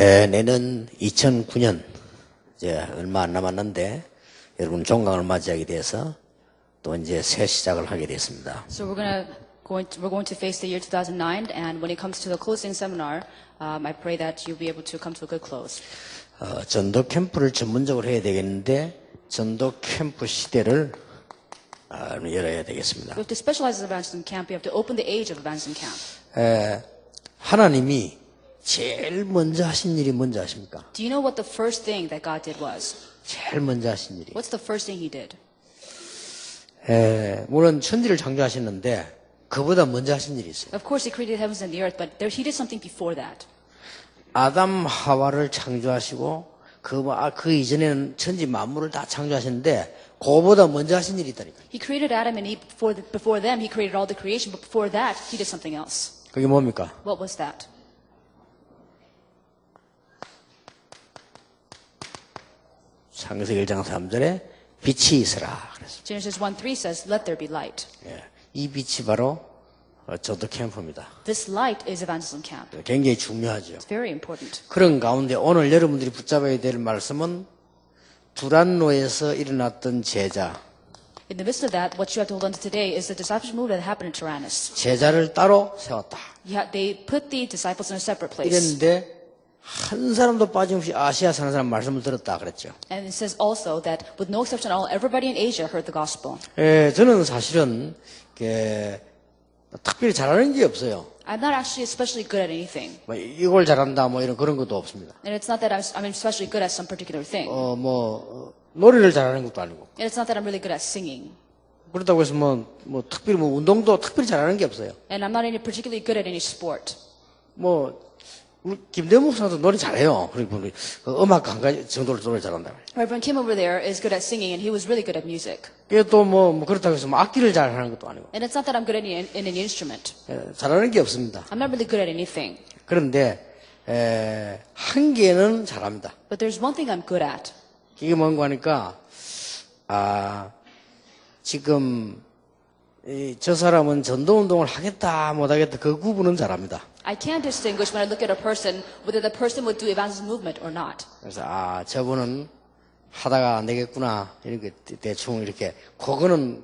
내년 2009년 이제 얼마 안 남았는데 여러분 종강을 맞이하게 돼서 또 이제 새 시작을 하게 됐습니다. So we're going to face the year 2009, and when it comes to the closing seminar, I pray that you'll be able to come to a good close. 전도 캠프를 전문적으로 해야 되겠는데 전도 캠프 시대를 열어야 되겠습니다. We have to specialize in evangelism camp. We have to open the age of evangelism camp. 하나님이 제일 먼저 하신 일이 뭔지 아십니까? Do you know what the first thing that God did was? 제일 먼저 하신 일이. What's the first thing He did? 물론 천지를 창조하셨는데 그보다 먼저 하신 일이 있어요. Of course, He created the heavens and the earth, but He did something before that. 아담 하와를 창조하시고 그 이전에는 천지 만물을 다 창조하셨는데 그보다 먼저 하신 일이 있다니까. He created Adam and Eve before them. He created all the creation, but before that, He did something else. 그게 뭡니까? What was that? 창세기 1장 3절에 빛이 있으라 그랬어요. Genesis 1:3 says, "Let there be light." 이 빛이 바로 전도 캠프입니다. This light is evangelism camp. 굉장히 중요하죠. It's very important. 그런 가운데 오늘 여러분들이 붙잡아야 될 말씀은 두란노에서 일어났던 제자, In the midst of that, what you have to hold on to today is the discipleship movement that happened in Tyrannus. 제자를 따로 세웠다. They put the disciples in a separate place. 이랬는데 한 사람도 빠짐없이 아시아 사는 사람 말씀을 들었다 그랬죠. And it says also that with no exception at all, everybody in Asia heard the gospel. 저는 사실은 특별히 잘하는 게 없어요. I'm not actually especially good at anything. 뭐 이걸 잘한다 뭐 이런 그런 것도 없습니다. And it's not that I'm especially good at some particular thing. 노래를 잘하는 것도 아니고. And it's not that I'm really good at singing. 그렇다고 해서 특별히 운동도 특별히 잘하는 게 없어요. And I'm not particularly good at any sport. 우리 김대문 목사도 노래 잘해요. 그리고 음악 한 가지 정도로 노래 잘한다. Reverend Kim over there is good at singing, and he was really good at music. 그게 또 그렇다고 해서 악기를 잘하는 것도 아니고. And it's not that I'm good at in any instrument. 잘하는 게 없습니다. I'm not really good at anything. 그런데 한 개는 잘합니다. But there's one thing I'm good at. 이게 뭔가 하니까 지금 저 사람은 전도운동을 하겠다 못하겠다 그 구분은 잘합니다. I can't distinguish when I look at a person whether the person would do evangelism movement or not. 그래서 저분은 하다가 안 되겠구나 이렇게 대충 이렇게 그거는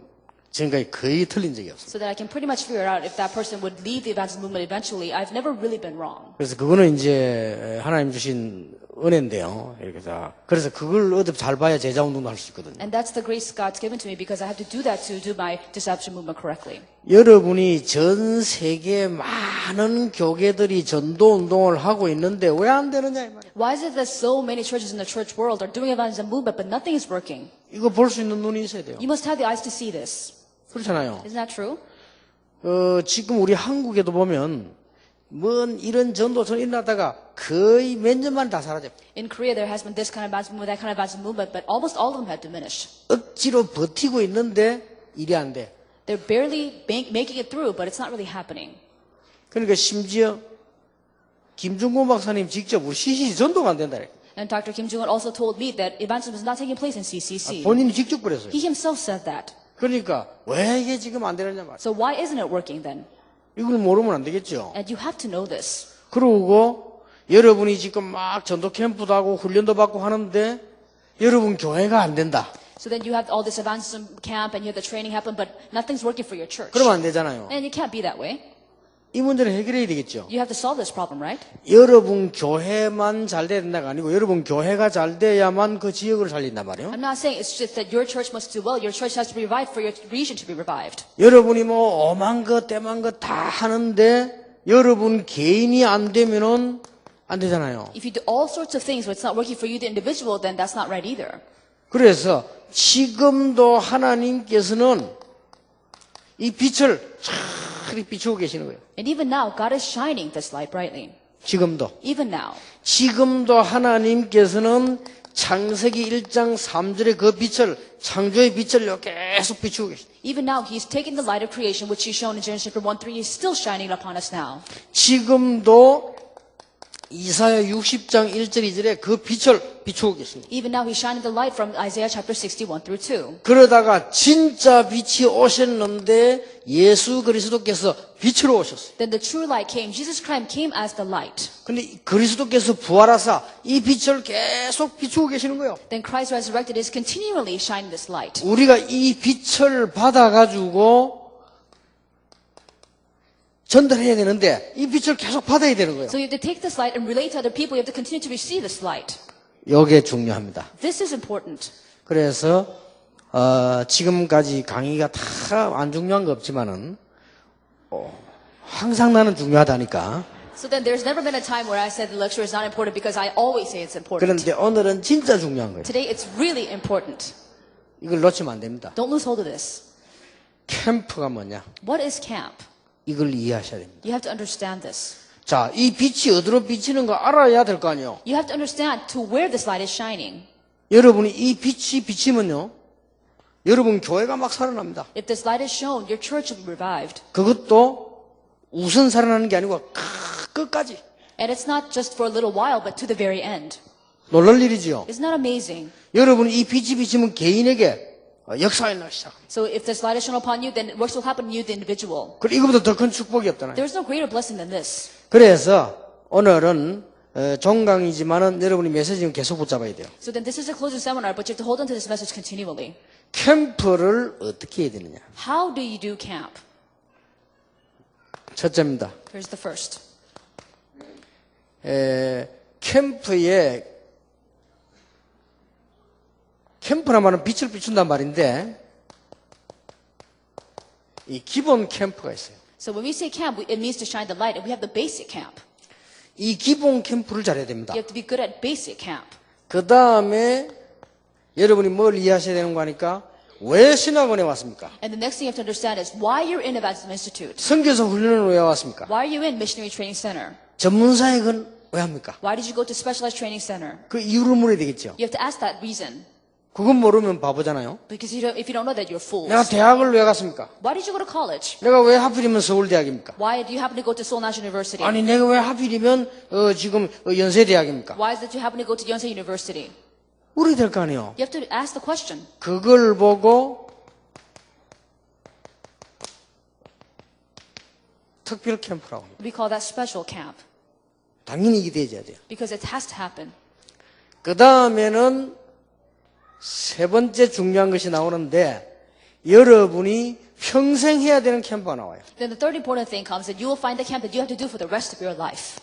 지금까지 거의 틀린 적이 없어요. So that I can pretty much figure out if that person would leave the evangelism movement eventually. I've never really been wrong. 그래서 그거는 이제 하나님 주신 은혜인데요. 이렇게 그래서 그걸 어떻게 잘 봐야 제자 운동도 할 수 있거든요. And that's the grace God's given to me because I have to do that to do my discipleship movement correctly. 여러분이 전 세계 많은 교계들이 전도 운동을 하고 있는데 왜 안 되느냐 이 말이에요. Why is it that so many churches in the church world are doing evangelism movement but nothing is working? 이거 볼 수 있는 눈이 있어야 돼요. You must have the eyes to see this. 그렇잖아요. Isn't that true? 지금 우리 한국에도 보면 이런 전도선 일어나다가 거의 몇 년만 다 사라져. In Korea, there has been this kind of evangelism movement, that kind of evangelism movement, but almost all of them have diminished. 억지로 버티고 있는데 일이 안 돼. They're barely making it through, but it's not really happening. 그러니까 심지어 김중곤 박사님 직접 우리 CCC 전도가 안 된다. And Dr. Kim Jong-un also told me that evangelism is not taking place in CCC. 본인이 직접 그랬어요. He himself said that. 그러니까 왜 이게 지금 안 되느냐 말이야. So why isn't it working then? 이걸 모르면 안 되겠죠. And you have to know this. 그러고 여러분이 지금 막 전도 캠프도 하고 훈련도 받고 하는데 여러분 교회가 안 된다. So then you have all this evangelism camp and you have the training happen, but nothing's working for your church. 그러면 안 되잖아요. And it can't be that way. 이 문제를 해결해야 되겠죠. You have to solve this problem, right? 여러분 교회만 잘 돼야 된다가 아니고 여러분 교회가 잘 돼야만 그 지역을 살린단 말이에요. I'm not saying it's just that your church must do well. Your church has to be revived for your region to be revived. 여러분이 엄한 것 떼만 것 다 하는데 여러분 개인이 안 되면은 안 되잖아요. If you do all sorts of things but it's not working for you, the individual, then that's not right either. 그래서 지금도 하나님께서는 이 빛을 잘 비추고 계시는 거예요. And even now, God is shining this light brightly. 지금도. Even now. 지금도 하나님께서는 창세기 1장 3절의 그 빛을 창조의 빛을 계속 비추고 계십니다. Even now, He's taken the light of creation, which He's shown in Genesis chapter 1:3. He's still shining upon us now. 지금도 이사야 60장 1절 2절에 그 빛을 비추고 계십니다. Even now he's shining the light from Isaiah chapter 61 through 2. 그러다가 진짜 빛이 오셨는데 예수 그리스도께서 빛으로 오셨어요. Then the true light came. Jesus Christ came as the light. 근데 그리스도께서 부활하사 이 빛을 계속 비추고 계시는 거예요. Then Christ resurrected is continually shining this light. 우리가 이 빛을 받아가지고 전달해야 되는데 이 빛을 계속 받아야 되는 거예요. So you have to take this light and relate to other people. You have to continue to receive this light. 이게 중요합니다. This is important. 그래서 지금까지 강의가 다 안 중요한 거 없지만은 항상 나는 중요하다니까. So then there's never been a time where I said the lecture is not important because I always say it's important. 그런데 오늘은 진짜 중요한 거예요. Today it's really important. 이걸 놓치면 안 됩니다. Don't lose hold of this. 캠프가 뭐냐? What is camp? 이걸 이해하셔야 됩니다. You have to understand this. 자, 이 빛이 어디로 비치는 거 알아야 될 거 아니에요. You have to understand to where this light is shining. 여러분이 이 빛이 비치면요, 여러분 교회가 막 살아납니다. If this light is shown, your church will be revived. 그것도 우선 살아나는 게 아니고 끝까지. And it's not just for a little while, but to the very end. 놀랄 일이지요. Isn't that amazing? 여러분 이 빛이 비치면 개인에게 역사가 일어나기 시작합니다. So if this light is shown upon you, then works will happen to you, the individual. 그리고 이거보다 더 큰 축복이 없잖아요. There's no greater blessing than this. 그래서 오늘은 종강이지만은 여러분이 메시지는 계속 붙잡아야 돼요. So then this is a closing seminar, but you have to hold on to this message continually. 캠프를 어떻게 해야 되느냐? How do you do camp? 첫째입니다. Here's the first. 캠프란 말은 빛을 비춘단 말인데 이 기본 캠프가 있어요. So when we say camp, it means to shine the light, and we have the basic camp. 이 기본 캠프를 잘해야 됩니다. You have to be good at basic camp. 그 다음에 여러분이 뭘 이해하셔야 되는 거 하니까 왜 신학원에 왔습니까? And the next thing you have to understand is why you're in Evangelism Institute. 선교사 훈련을 왜 왔습니까? Why are you in Missionary Training Center? 전문사역은 왜 합니까? Why did you go to Specialized Training Center? 그 이유를 물어야 되겠죠. You have to ask that reason. 그건 모르면 바보잖아요. Because if you don't know that, you're fools. 내가 대학을 왜 갔습니까? Why did you go to college? 내가 왜 하필이면 서울대학입니까? Why do you happen to go to Seoul National University? 아니 내가 왜 하필이면 지금 연세대학입니까? Why is it you happen to go to Yonsei University? 물어야 될 거 아니에요. You have to ask the question. 그걸 보고 특별 캠프라고 합니다. We call that special camp. 당연히 이게 돼야 돼요. Because it has to happen. 그 다음에는 세 번째 중요한 것이 나오는데 여러분이 평생 해야 되는 캠프가 나와요. Then the third important thing comes that you will find the camp that you have to do for the rest of your life.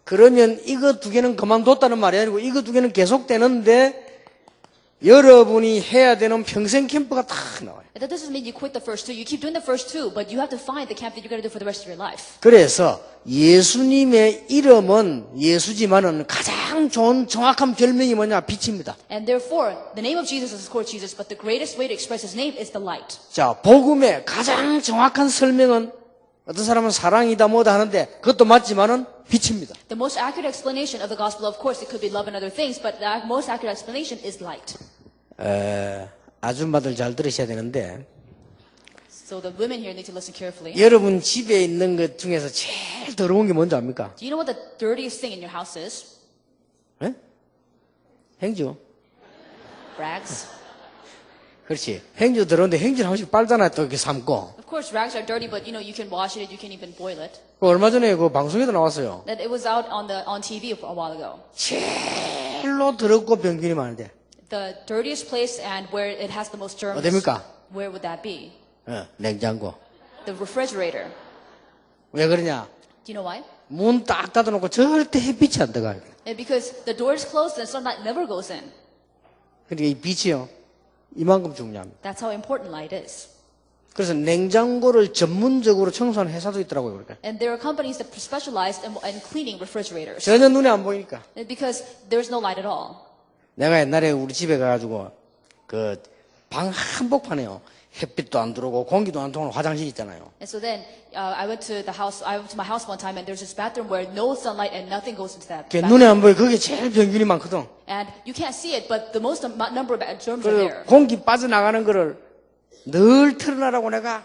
그러면 이거 두 개는 그만뒀다는 말이 아니고 이거 두 개는 계속되는데 여러분이 해야 되는 평생 캠프가 다 나와요. And that doesn't mean you quit the first two. You keep doing the first two, but you have to find the camp that you're going to do for the rest of your life. 그래서 예수님의 이름은 예수지만은 가장 좋은 정확한 별명이 뭐냐? 빛입니다. And therefore, the name of Jesus is of course Jesus, but the greatest way to express his name is the light. 자, 복음의 가장 정확한 설명은 어떤 사람은 사랑이다 뭐다 하는데 그것도 맞지만은 빛입니다. The most accurate explanation of the gospel, of course, it could be love and other things, but the most accurate explanation is light. 아줌마들 잘 들으셔야 되는데 So the women here need to listen carefully. 여러분 집에 있는 것 중에서 제일 더러운 게 뭔지 압니까? Do you know what the dirtiest thing in your house is? 예? 행주. Rags. 그렇지. 행주 더러운데 행주를 한 번씩 빨잖아요. 또 이렇게 삶고. Of course, rags are dirty, but you can wash it. You can even boil it. 그 얼마 전에 그 방송에도 나왔어요. That it was out on TV a while ago. 제일로 더럽고 병균이 많은데 The dirtiest place and where it has the most germs. 어디입니까? Where would that be? 냉장고. The refrigerator. 왜 그러냐? Do you know why? 문 딱 닫아놓고 절대 햇빛이 안 들어가요. And because the door is closed and sunlight never goes in. 그러니까 이 빛이요. 이만큼 중요합니다. That's how important light is. 그래서 냉장고를 전문적으로 청소하는 회사도 있더라고요. 그러니까. And there are companies that specialize in cleaning refrigerators. 전혀 눈에 안 보이니까. Because there's no light at all. 내가 옛날에 우리 집에 가가지고 그 방 한복판에요. 햇빛도 안 들어오고 공기도 안 통하는 화장실 있잖아요. And so then I went to my house one time, and there's this bathroom where no sunlight and nothing goes into that. 그게 눈에 안 보여. 그게 제일 병균이 많거든. And you can't see it, but the most number of germs are there. 그 공기 빠져나가는 거를 늘 틀어놔라고 내가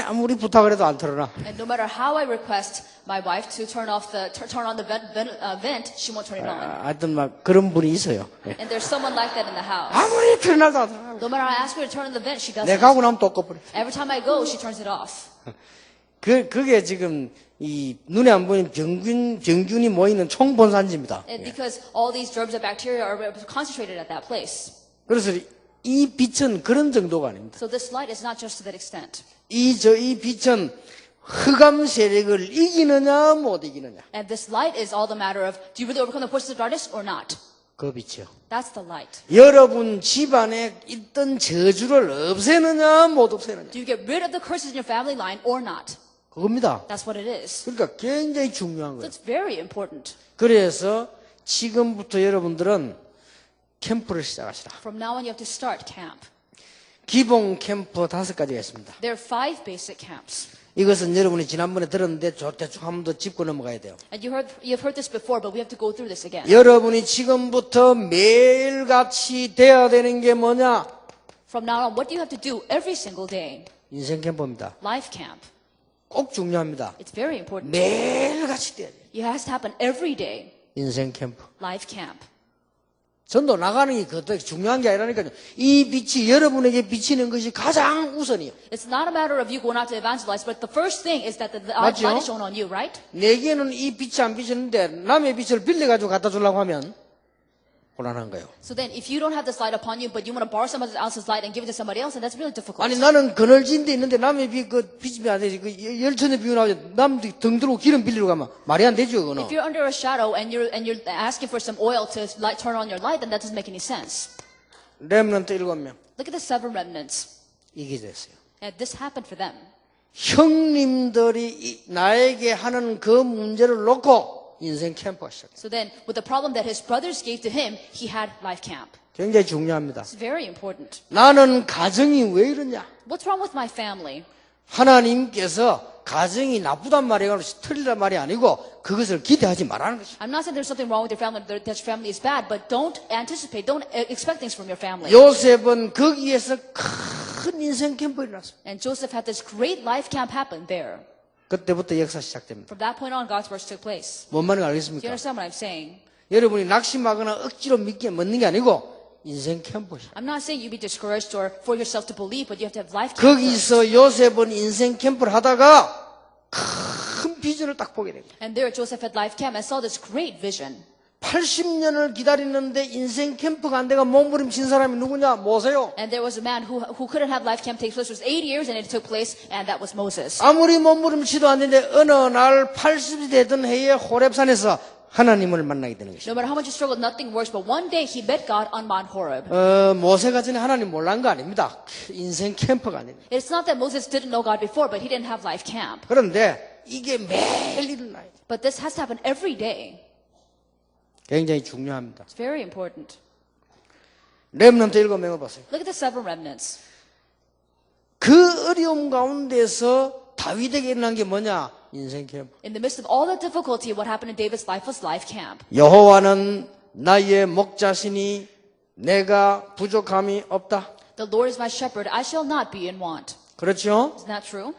아무리 부탁을 해도 안 틀어놔. And no matter how I request my wife to turn on the vent, she won't turn it on. 하여튼 막 그런 분이 있어요. 예. And there's someone like that in the house. 아무리 틀어놔도 안 틀어놔. No matter I ask her to turn on the vent, she doesn't. 내가 하고 나면 또 꺼버려. Every time I go, she turns it off. 그게 지금 이 눈에 안 보이는 병균이 모이는 총본산지입니다. And because all these germs and bacteria are concentrated at that place. 그래서 이 빛은 그런 정도가 아닙니다. So this light is not just to that extent. 이 빛은 흑암 세력을 이기느냐 못 이기느냐. And this light is all the matter of, do you really overcome the forces of darkness or not? 그 빛이요. That's the light. 여러분 집안에 있던 저주를 없애느냐 못 없애느냐. Do you get rid of the curses in your family line or not? 그겁니다. That's what it is. 그러니까 굉장히 중요한 So 거예요. it's very important. 그래서 지금부터 여러분들은 캠프를 시작하시라. From now on, you have to start camp. 기본 캠프 5가지가 있습니다. There are 5 basic camps. 이것은 여러분이 지난번에 들었는데 대충 한 번 더 짚고 넘어가야 돼요. And you've heard this before, but we have to go through this again. 여러분이 지금부터 매일같이 돼야 되는 게 뭐냐? From now on, what do you have to do every single day? 인생 캠프입니다. Life camp. 꼭 중요합니다. It's very important. 매일같이 돼야 돼요. It has to happen every day. 인생 캠프. Life camp. 전도 나가는 게 그것도 중요한 게 아니라니까요. 이 빛이 여러분에게 비치는 것이 가장 우선이에요. It's not a matter of you going out to evangelize, but the first thing is that the 맞죠? light is shown on you, right? 내게는 이 빛이 안 비치는데 남의 빛을 빌려가지고 갖다 주려고 하면 곤란한 거예요. So then, if you don't have this light upon you, but you want to borrow someone else's light and give it to somebody else, then that's really difficult. 아니 나는 그늘진 데 있는데 남의 빛이 안 되지. 열천에 비고 나오지. 남들 등 들고 기름 빌리러 가면 말이 안 되죠. 그거는. If you're under a shadow and you're asking for some oil to turn on your light, then that doesn't make any sense. 렘넌트 7명 Look at the 7 remnants. 이게 됐어요. And this happened for them. 형님들이 나에게 하는 그 문제를 놓고 인생 캠프가 시작해요. So then, with the problem that his brothers gave to him, he had life camp. 굉장히 중요합니다. It's very important. 나는 가정이 왜 이러냐? What's wrong with my family? 하나님께서 가정이 나쁘단 말이야, 틀리단 말이 아니고 그것을 기대하지 말라는 것이. I'm not saying there's something wrong with your family, that your family is bad, but don't expect things from your family. 요셉은 거기에서 큰 인생 캠프를 일어났어. And Joseph had this great life camp happen there. 그때부터 역사 시작됩니다. From that point on, God's works took place. 뭔 말인지 Do you 알겠습니까? understand what I'm saying? 여러분이 낙심하거나 억지로 믿는 게 아니고 인생 캠프. I'm not saying you be discouraged or for yourself to believe, but you have to have life camp. first. 거기서 요셉은 인생 캠프를 하다가 큰 비전을 딱 보게 됩니다. And there Joseph had life camp and saw this great vision. 80년을 기다리는데 인생 캠프가 안 돼가 몸부림친 사람이 누구냐? 모세요. And there was a man who couldn't have life camp take place. It was 8 years and it took place, and that was Moses. 아무리 몸부림치도 안 되는데 어느 날 80이 되던 해에 호렙산에서 하나님을 만나게 되는 것이죠. No matter how much he struggled, nothing works. But one day he met God on Mount Horeb. 모세가 전에 하나님 몰란 거 아닙니다. 인생 캠프가 아닙니다. It's not that Moses didn't know God before, but he didn't have life camp. 그런데 이게 매일 일어나요. But this has to happen every day. 굉장히 중요합니다. It's very important. 렘넌트 7명을 보세요. Look at the 7 remnants. 그 어려움 가운데서 다윗에게 일어난 게 뭐냐? 인생 캠프. In the midst of all the difficulty, what happened in David's life was life camp. 여호와는 나의 목자시니 내가 부족함이 없다. The Lord is my shepherd, I shall not be in want. 그렇죠? Isn't that true?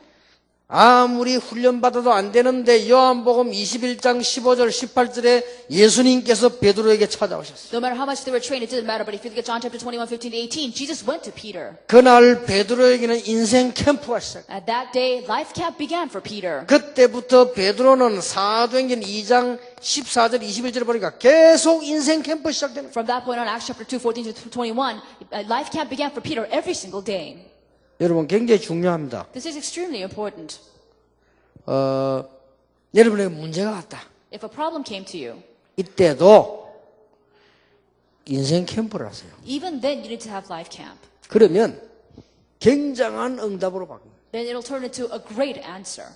아무리 훈련받아도 안 되는데 요한복음 21장 15절 18절에 예수님께서 베드로에게 찾아오셨어요. No matter how much they were trained, it didn't matter. But if you look at John chapter 21, 15 to 18, Jesus went to Peter. 그날 베드로에게는 인생 캠프가 시작. At that day, life camp began for Peter. 그때부터 베드로는 사도행전 2장 14절 21절을 보니까 계속 인생 캠프 시작되는 거예요. From that point on, Acts chapter 2, 14 to 21, life camp began for Peter every single day. 여러분 굉장히 중요합니다. This is extremely important. 여러분에게 문제가 왔다. If a problem came to you, 이때도 인생 캠프를 하세요. even then you need to have life camp. 그러면 굉장한 응답으로 바뀝니다. Then it'll turn into a great answer.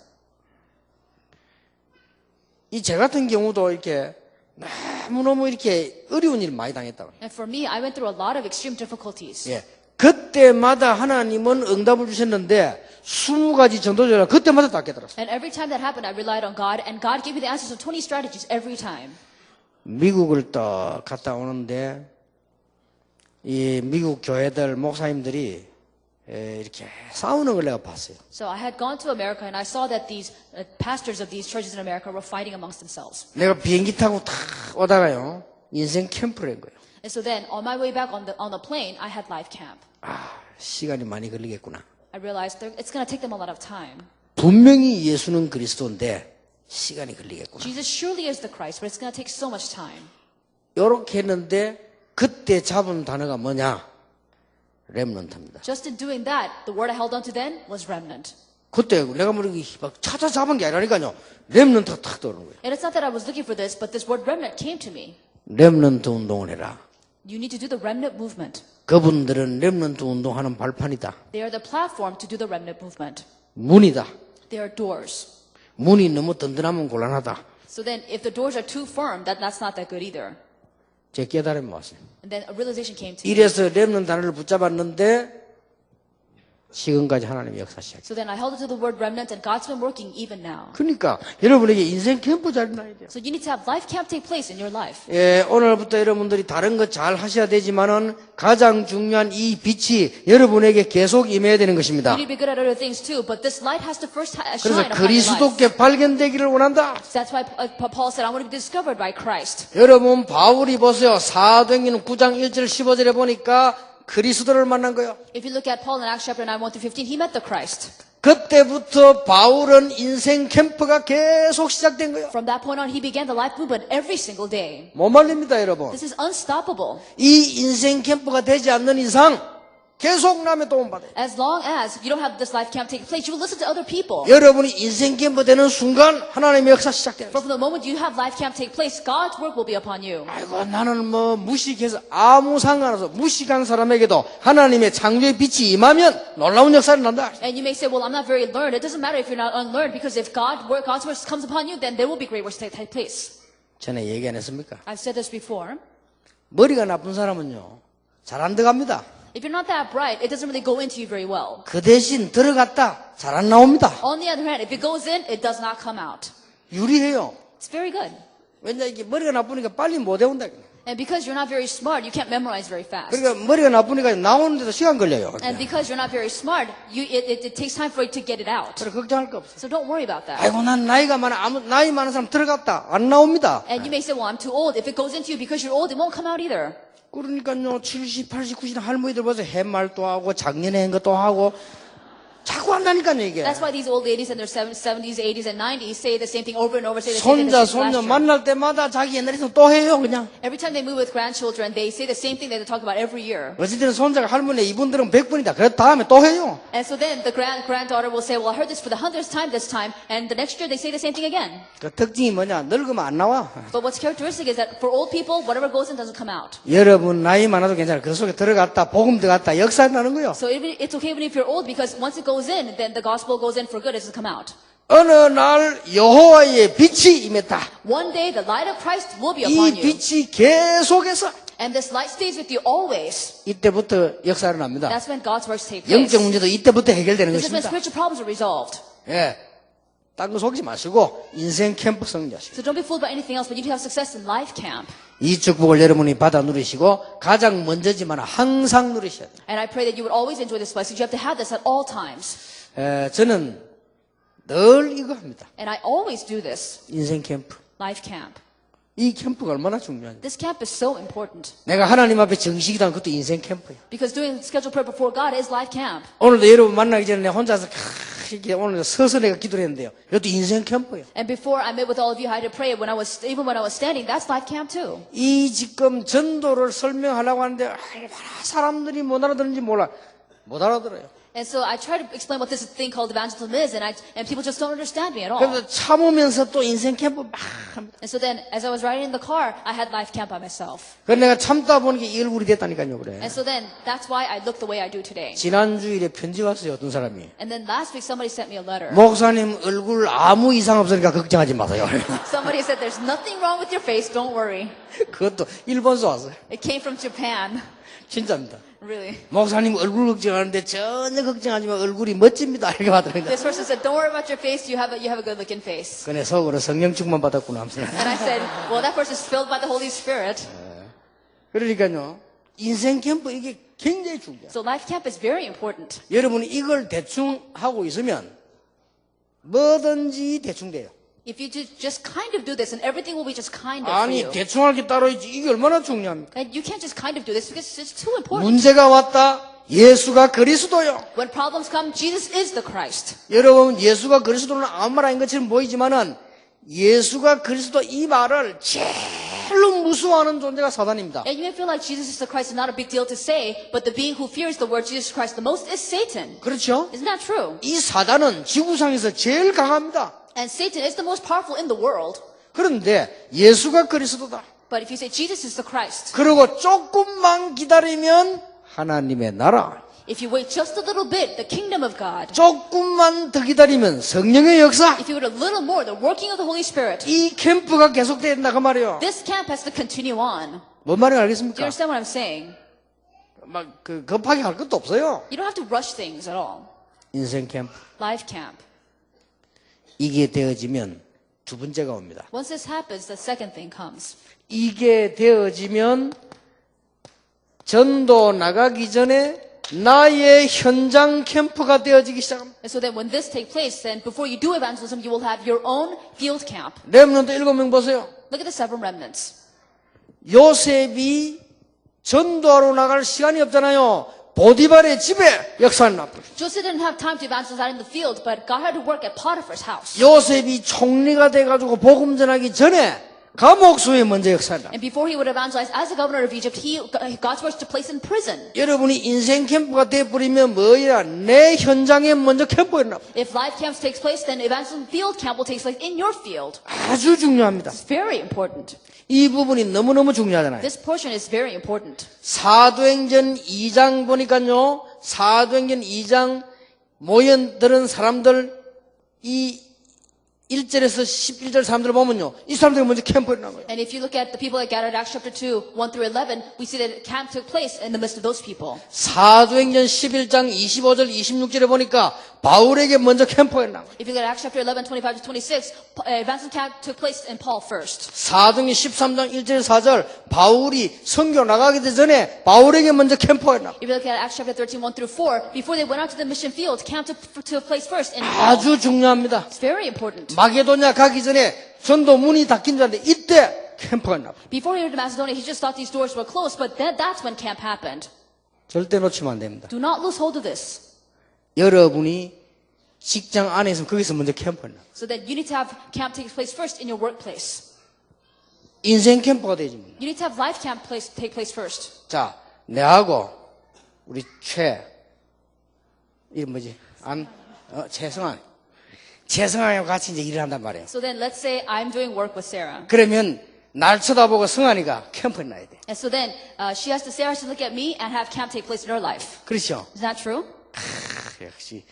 이 제 같은 경우도 이렇게 너무너무 이렇게 어려운 일 많이 당했다고. And for me, I went through a lot of extreme difficulties. 예. 그때마다 하나님은 응답을 주셨는데 20가지 전도제라 그때마다 다 깨달았어요. And every time that happened, I relied on God, and God gave me the answers of 20 strategies every time. 미국을 또 갔다 오는데 이 미국 교회들 목사님들이 이렇게 싸우는 걸 내가 봤어요. So I had gone to America and I saw that these pastors of these churches in America were fighting amongst themselves. 내가 비행기 타고 탁 오다가요, 인생 캠프를 한 거예요. And so then on my way back on the plane, I had life camp. 시간이 많이 걸리겠구나. I realized it's going to take them a lot of time. 분명히 예수는 그리스도인데 시간이 걸리겠구나. Jesus surely is the Christ, but it's going to take so much time. 이렇게 했는데 그때 잡은 단어가 뭐냐? 렘넌트입니다. Just in doing that, the word I held on to then was remnant. 그때 내가 모르게 막 찾아잡은 게 아니라니까요. 렘넌트가 탁 떠오르는 거예요. And it's not that I was looking for this, but this word remnant came to me. 렘넌트 운동을 해라. You need to do the remnant movement. 그분들은 렘넌트 운동하는 발판이다. They are the platform to do the remnant movement. 문이다. They are doors. 문이 너무 든든하면 곤란하다. So then if the doors are too firm, that's not that good either. 제 깨달음이 왔어요. And then a realization came to me. 이래서 렘넌트 단어를 붙잡았는데 지금까지 하나님의 역사 시작. So then I held on to the word remnant and God's been working even now. 그러니까 여러분에게 인생 캠프 잘 나야 돼요. So you need to have life camp take place in your life. 예, 오늘부터 여러분들이 다른 거 잘 하셔야 되지만은 가장 중요한 이 빛이 여러분에게 계속 임해야 되는 것입니다. You need to be good at other things too, but this light has to first shine 그래서 upon your life. 그리스도께 발견되기를 원한다. That's why Paul said, I want to be discovered by Christ. 여러분 바울이 보세요. 사도행전 9장 1절 15절에 보니까 그리스도를 만난 거예요. If you look at Paul in Acts chapter 9, 1 through 15, he met the Christ. 그때부터 바울은 인생 캠프가 계속 시작된 거예요. From that point on, he began the life movement every single day. 못 말립니다, 여러분. This is unstoppable. 이 인생 캠프가 되지 않는 이상 계속 남의 도움 받아요. As long as you don't have this life camp take place, you will listen to other people. 여러분이 인생 캠프 되는 순간 하나님의 역사 시작돼요. From the moment you have life camp take place, God's work will be upon you. 아이고 나는 뭐 무식해서 아무 상관없어. 무식한 사람에게도 하나님의 창조의 빛이 임하면 놀라운 역사를 난다. And you may say, well, I'm not very learned. It doesn't matter if you're not unlearned, because if God's work comes upon you, then there will be great works take place. 전에 얘기 안 했습니까? I've said this before. 머리가 나쁜 사람은요 잘 안 들어갑니다. If you're not that bright, it doesn't really go into you very well. 그 대신 들어갔다 잘 안 나옵니다. On the other hand, if it goes in, it does not come out. 유리해요. It's very good. 왜냐 이게 머리가 나쁘니까 빨리 못 외운다. And because you're not very smart, you can't memorize very fast. 그러니까 머리가 나쁘니까 나오는데도 시간 걸려요. And because you're not very smart, it takes time for you to get it out. 그래 걱정할 거 없어. So don't worry about that. 아이고 난 나이가 많아. 나이 많은 사람 들어갔다 안 나옵니다. And you may say, well, I'm too old. If it goes into you because you're old, it won't come out either. 그러니까요 70, 80, 90 할머니들 보세요. 햇말도 하고 작년에 한 것도 하고 자꾸 한다니까요 이게. That's why these old ladies in their 70s, 80s, and 90s say the same thing over and over. Say the same thing. 손자 손녀 만날 때마다 자기 옛날 있으면 또 해요 그냥. Every time they move with grandchildren, they say the same thing that they talk about every year. 어쨌든 손자가 할머니 이분들은 100분이다. 그래 다음에 또 해요. And so then the granddaughter will say, well, I heard this for the 100th time this time, and the next year they say the same thing again. 그 특징이 뭐냐? 늙으면 안 나와. But what's characteristic is that for old people, whatever goes in doesn't come out. 여러분 나이 많아도 괜찮아. 그 속에 들어갔다 복음 들어갔다 역사 나는 거요. So it's okay even if you're old, because once it goes in, then the gospel goes in for good, it doesn't come out. 어느 날 여호와의 빛이 임했다. One day the light of Christ will be upon 이 you. 빛이 계속해서 And this light stays with you always. 이때부터 역사를 납니다. That's when God's works take place. 영적 문제도 이때부터 해결되는 This is when 것입니다. spiritual problems are resolved. 예, 딴 거 속지 마시고 인생 캠프 성리하시고 So don't be fooled by anything else, but you need to have success in life camp. 이 축복을 여러분이 받아 누리시고 가장 먼저지만 항상 누리셔야 돼요. And I pray that you would always enjoy this blessing. You have to have this at all times. 저는 늘 이거 합니다. And I always do this. 인생 캠프. Life camp. 이 캠프가 얼마나 중요한지. This camp is so important. 내가 하나님 앞에 정식이다 그것도 인생 캠프예요. Because doing scheduled prayer before God is life camp. 오늘도 여러분 만나기 전에 내가 혼자서 이렇게 오늘 서서 내가 기도를 했는데요. 이것도 인생 캠프예요. And before I met with all of you, I had to pray even when I was standing. That's life camp too. 이 지금 전도를 설명하려고 하는데 얼마나 사람들이 못 알아듣는지 몰라. 못 알아들어요. And so I try to explain what this thing called evangelism is, and people just don't understand me at all. 그래서 참으면서 또 인생 캠프 막 합니다. And so then, as I was riding in the car, I had life camp by myself. 그래서 내가 참다 보니까 이 얼굴이 됐다니까요. 그래. And so then, that's why I look the way I do today. 지난 주일에 편지 왔어요. 어떤 사람이. And then last week, somebody sent me a letter. 목사님 얼굴 아무 이상 없으니까 걱정하지 마세요. Somebody said, there's nothing wrong with your face, don't worry. 그것도 일본에서 왔어요. It came from Japan. 진짜입니다. Really. 목사님 얼굴 걱정하는데 전혀 걱정하지 마. 얼굴이 멋집니다. 이렇게 하더라고요. This person said, don't worry about your face, you have a good looking face. 그네 속으로 성령 충만 받았구나 하면서. And I said, well, that person is filled by the Holy Spirit. 그러니까요. 인생 캠프 이게 굉장히 중요해요. So life camp is very important. 여러분이 이걸 대충 하고 있으면 뭐든지 대충 돼요. If you just kind of do this, and everything will be just kind of for 아니 you. 대충 할 게 따로 있지 이게 얼마나 중요합니까? And you can't just kind of do this because it's too important. 문제가 왔다. 예수가 그리스도요. When problems come, Jesus is the Christ. 여러분 예수가 그리스도는 아무 말 아닌 것처럼 보이지만은 예수가 그리스도 이 말을 제일로 무서워하는 존재가 사단입니다. And you may feel like Jesus is the Christ is not a big deal to say, but the being who fears the word Jesus Christ the most is Satan. 그렇죠? Isn't that true? 이 사단은 지구상에서 제일 강합니다. And Satan is the most powerful in the world. 그런데 예수가 그리스도다. But if you say Jesus is the Christ, 그리고 조금만 기다리면 하나님의 나라. if you wait just a little bit, the kingdom of God. 조금만 더 기다리면 성령의 역사. If you wait a little more, the working of the Holy Spirit. 이 캠프가 계속된다 그 말이에요. This camp has to continue on. 뭔 말인지 Do you 알겠습니까? understand what I'm saying? 막 급하게 할 것도 없어요. You don't have to rush things at all. 인생 캠프. Life camp. 이게 되어지면 두 번째가 옵니다. Once this happens, the second thing comes. 이게 되어지면 전도 나가기 전에 나의 현장 캠프가 되어지기 시작합니다. And so that when this takes place, then before you do evangelism, you will have your own field camp. 렘넌트 7명 보세요. Look at the seven remnants. 요셉이 전도하러 나갈 시간이 없잖아요. 보디발의 집에 역사를 납니다. Joseph didn't have time to evangelize out in the field, but God had to work at Potiphar's house. 요셉이 총리가 돼가지고 복음 전하기 전에 감옥소에 먼저 역사를 납니다. And before he would evangelize as the governor of Egypt, God's works to place in prison. 여러분이 인생 캠프가 돼버리면 뭐야? 내 현장에 먼저 캠프에 납니다. If life camps takes place, then evangelism field camp will take place in your field. 아주 중요합니다. It's very important. 이 부분이 너무너무 중요하잖아요. This portion is very important. 사도행전 2장 보니까요. 사도행전 2장 모여들은 사람들 이 1절에서 11절 사람들 보면요. 이 사람들이 먼저 캠프에 나가요. And if you look at the people that gathered Acts chapter 2, 1 through 11, we see that camp took place in the midst of those people. 사도행전 11장 25절 26절에 보니까 바울에게 먼저 캠프에 나가요. If you look at Acts chapter 11, 25 to 26, evangelism camp took place in Paul first. 사도행전 13장 1절 4절 바울이 선교 나가기 전에 바울에게 먼저 캠프에 나가요. If you look at Acts chapter 13, 1 through 4, before they went out to the mission field, camp took place first in Paul. 아주 중요합니다. It's very important. 마게도냐 가기 전에 전도 문이 닫힌 줄 알았는데 이때 캠프가 나와요. Before he went to Macedonia, he just thought these doors were closed, but that's when camp happened. 절대 놓치면 안 됩니다. Do not lose hold of this. 여러분이 직장 안에 있으면 거기서 먼저 캠프가 나와요. So that you need to have camp take place first in your workplace. 인생 캠프가 되지. You need to have life camp take place first. 자, 내하고 우리 이름 뭐지? 최성환이하고 같이 이제 일을 한단 말이에요. So then let's say I'm doing work with Sarah. 그러면 날 쳐다보고 성환이가 캠프에 나야 돼. And so then Sarah has to look at me and have camp take place in her life. 그렇죠? Is that true? 역시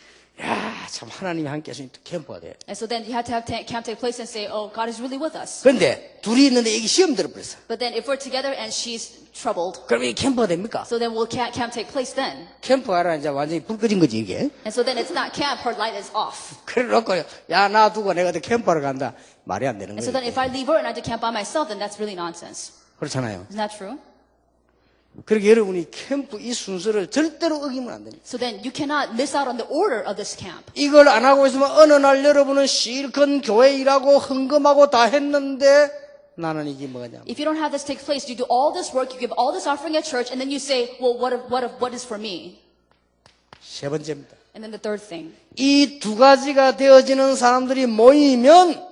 참 하나님이 함께 하시니 캠프가 돼. And so then you have to have camp take place and say, oh, God is really with us. 그런데 둘이 있는데 이게 시험 들어버렸어. But then if we're together and she's troubled, 그럼 이게 캠프가 됩니까? so then will camp take place then? 캠프가 아니라 이제 완전히 불 꺼진 거지 이게. And so then it's not camp, her light is off. 그래 놓고 야 나 두고 내가 또 캠프하러 간다. 말이 안 되는 And so then 거예요. if I leave her and I do camp by myself, then that's really nonsense. 그렇잖아요. Isn't that true? 그러니까 여러분이 캠프 이 순서를 절대로 어기면 안 됩니다. So then you cannot miss out on the order of this camp. 이걸 안 하고 있으면 어느 날 여러분은 실컷 교회 일하고 헌금하고 다 했는데 나는 이게 뭐냐. If you don't have this take place, you do all this work, you give all this offering at church, and then you say, well, what is for me? 세 번째입니다. And then the third thing. 이 두 가지가 되어지는 사람들이 모이면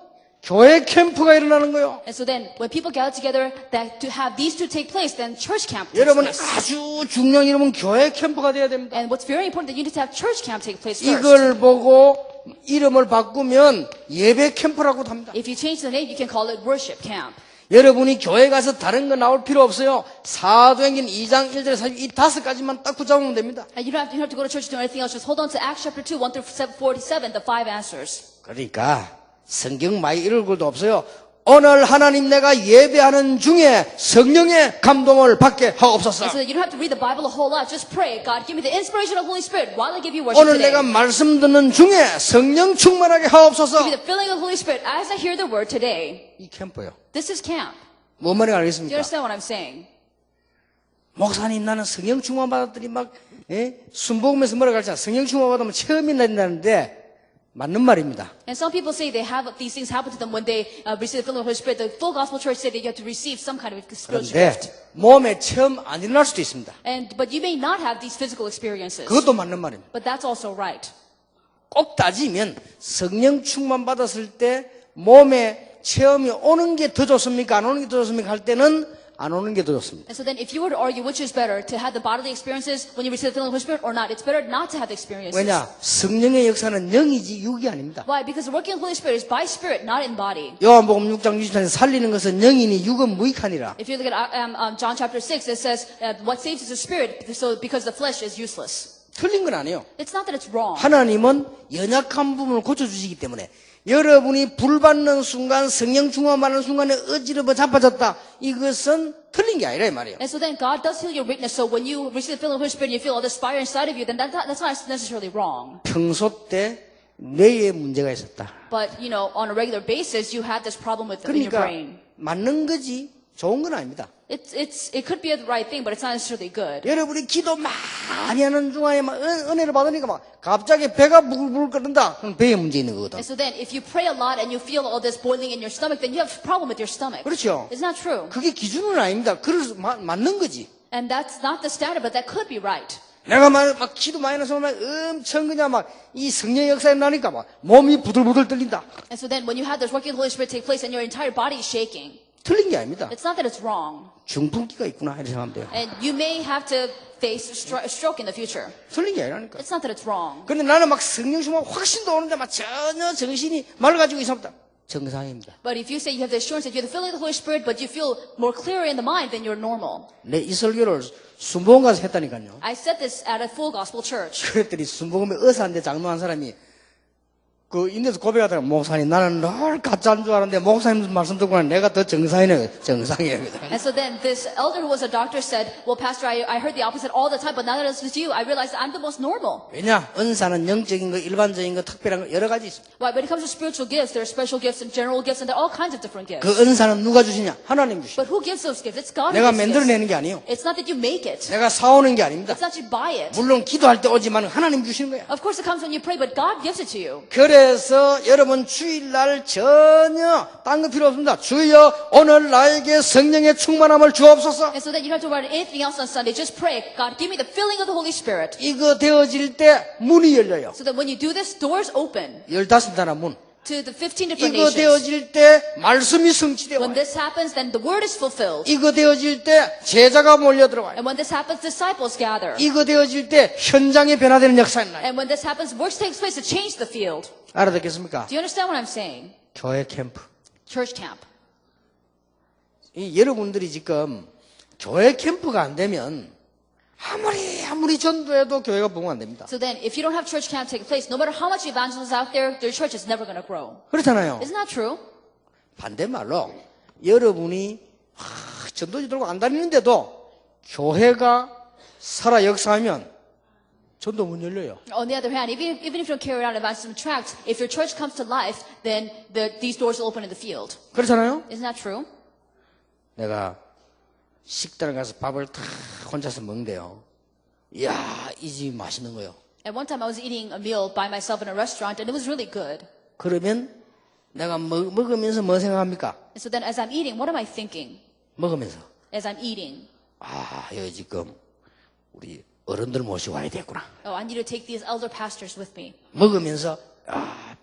교회 캠프가 일어나는 거예요. And so then when people gather together that to have these two take place, then church camp takes 여러분 place. 아주 중요한 이름은 교회 캠프가 돼야 됩니다. And what's very important that you need to have church camp take place first. 이걸 보고 이름을 바꾸면 예배 캠프라고도 합니다. If you change the name, you can call it worship camp. 여러분이 교회 가서 다른 거 나올 필요 없어요. 사도행전 2장 1절에 40, 이 5가지만 딱 붙잡으면 됩니다. And you don't have to go to church to do anything else. Just hold on to Acts chapter 2, 1 through 47, the 5 answers. 그러니까 성경 많이 읽을 것도 없어요. 오늘 하나님 내가 예배하는 중에 성령의 감동을 받게 하옵소서. And so that you don't have to read the Bible a whole lot. Just pray, God, give me the inspiration of the Holy Spirit while I give you worship 오늘 today. 내가 말씀 듣는 중에 성령 충만하게 하옵소서. Give me the filling of the Holy Spirit as I hear the word today. 이 캠프요. This is camp. 뭔 말인지 Do you 알겠습니까? understand what I'm saying? 목사님 나는 성령 충만 받았더니 막 순복음에서 뭐라고 하잖아. 성령 충만 받으면 체험이 난다는데 맞는 말입니다. And some people say they have these things happen to them when they receive the filling of the Holy Spirit. The full gospel church say that you have to receive some kind of spiritual 그런데 gift. 몸에 체험 안 일어날 수도 있습니다. But you may not have these physical experiences. 그것도 맞는 말입니다. But that's also right. 꼭 따지면 성령 충만 받았을 때 몸에 체험이 오는 게 더 좋습니까? 안 오는 게 더 좋습니까? 할 때는 안 오는 게 더 좋습니다. And so then if you were to argue which is better, to have the bodily experiences when you receive the filling of the Holy Spirit or not, it's better not to have the experiences. 왜냐? 성령의 역사는 영이지 육이 아닙니다. Why? Because the working of the Holy Spirit is by spirit, not in body. 요한복음 6장 64절에 살리는 것은 영이니 육은 무익하니라. If you look at John chapter 6, it says what saves is the spirit, so because the flesh is useless. 틀린 건 아니에요. It's not that it's wrong. 하나님은 연약한 부분을 고쳐주시기 때문에 여러분이 불 받는 순간 성령 충만하는 순간에 어지러워 자빠졌다. 이것은 틀린 게 아니라 이 말이에요. And so then God does heal your weakness. So when you receive the filling of the Holy Spirit and you feel all this fire inside of you, then that's not necessarily wrong. 평소 때 뇌에 문제가 있었다. But, on a regular basis, you had this problem in your 그러니까 brain. 맞는 거지 좋은 건 아닙니다. It could be the right thing, but it's not necessarily good. 여러분이 기도 많이 하는 중간에 막 은혜를 받으니까 막 갑자기 배가 부글부글 끓는다. 그럼 배에 문제 있는 거거든. And so then, if you pray a lot and you feel all this boiling in your stomach, then you have a problem with your stomach. 그렇죠. It's not true. 그게 기준은 아닙니다. 그래서 맞는 거지. And that's not the standard, but that could be right. 내가 막 기도 많이 하는 순간 엄청 그냥 막 이 성령의 역사에 나니까 막 몸이 부들부들 떨린다. And so then, when you have this working of the Holy Spirit take place and your entire body is shaking, 틀린 게 아닙니다. it's not that it's wrong. 중풍기가 있구나 이렇게 생각하면 돼요. And you may have to face a stroke in the future. 틀린 게 아니라니까. It's not that it's wrong. 근데 나는 막 성령 충만 확신도 오는데 막 전혀 정신이 맑아지고 있습니다. 정상입니다. But if you say you have the assurance that you have the filling of the Holy Spirit, but you feel more clearer in the mind, then you're normal. 내 이 설교를 순복음 가서 했다니까요. I said this at a full gospel church. 그랬더니 순복음에 의사인데 장로한 사람이 그 인데서 고백하다가 목사님 나는 늘 가짜인 줄 알았는데 목사님 말씀 듣고 나니 내가 더 정상이네. 정상이에요. And so then this elder who was a doctor said, well, Pastor, I heard the opposite all the time, but now that it's with you, I realize that I'm the most normal. 왜냐? 은사는 영적인 거, 일반적인 거, 특별한 거 여러 가지 있습니다. Why? When it comes to spiritual gifts, there are special gifts and general gifts, and there are all kinds of different gifts. 그 은사는 누가 주시냐? 하나님 주시죠. But who gives those gifts? It's God who 내가 gives 만들어내는 gifts. 게 아니에요. It's not that you make it. 내가 사오는 게 아닙니다. It's not that you buy it. 물론 기도할 때 오지만 하나님 주시는 거야. Of course it comes when you pray, but God gives it to you. 그래서 여러분 주일날 전혀 딴 거 필요 없습니다. 주여 오늘 나에게 성령의 충만함을 주옵소서. And so that you don't have to worry about anything else on Sunday. Just pray, God, give me the filling of the Holy Spirit. 이거 되어질 때 문이 열려요. So that when you do this, doors open 15나라 문. to the 15 different 이거 nations. 되어질 때 말씀이 성취되어 When 와요. this happens, then the word is fulfilled. 이거 되어질 때 제자가 몰려 들어와요. And when this happens, disciples gather. 이거 되어질 때 현장에 변화되는 역사가 나요. And when this happens, work takes place to change the field. 알아듣겠습니까? Do you understand what I'm saying? 교회 캠프. Church camp. 이 여러분들이 지금 교회 캠프가 안 되면 아무리 전도해도 교회가 부흥 안 됩니다. So then, if you don't have church camp take place, no matter how much evangelism is out there, your church is never going to grow. 그렇잖아요. Isn't that true? 반대말로 여러분이 전도지 들고 안 다니는데도 교회가 살아 역사하면 전도 문 열려요. On the other hand, even if you don't carry out evangelism tract, if your church comes to life, then these doors will open in the field. 그렇잖아요. Isn't that true? 내가 식당에 가서 밥을 다 혼자서 먹는데요. 이야, 이 집이 맛있는 거예요. At one time, I was eating a meal by myself in a restaurant, and it was really good. 그러면 내가 먹으면서 뭐 생각합니까? And so then, as I'm eating, what am I thinking? 먹으면서 As I'm eating, 여기 지금 우리 어른들 모시고 와야 되겠구나. oh, I need to take these elder pastors with me. 먹으면서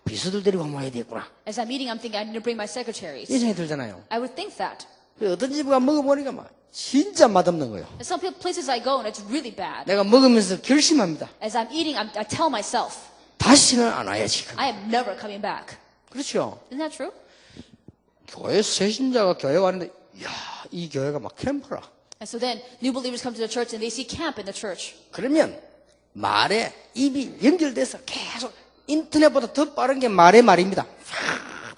비서들 데리고 한번 와야 되겠구나. As I'm eating, I'm thinking I need to bring my secretaries. 이 생각이 들잖아요. I would think that. 어떤 집에 가서 먹어보니까 막 진짜 맛없는 거예요. And some places I go, and it's really bad. 내가 먹으면서 결심합니다. As I'm eating, I tell myself, 다시는 안 와야지. I am never coming back. 그렇죠. Isn't that true? 교회 새신자가 교회 왔는데 이 교회가 막 캠프라. And so then, new believers come to the church, and they see camp in the church. 그러면 말에 입이 연결돼서 계속 인터넷보다 더 빠른 게 말입니다.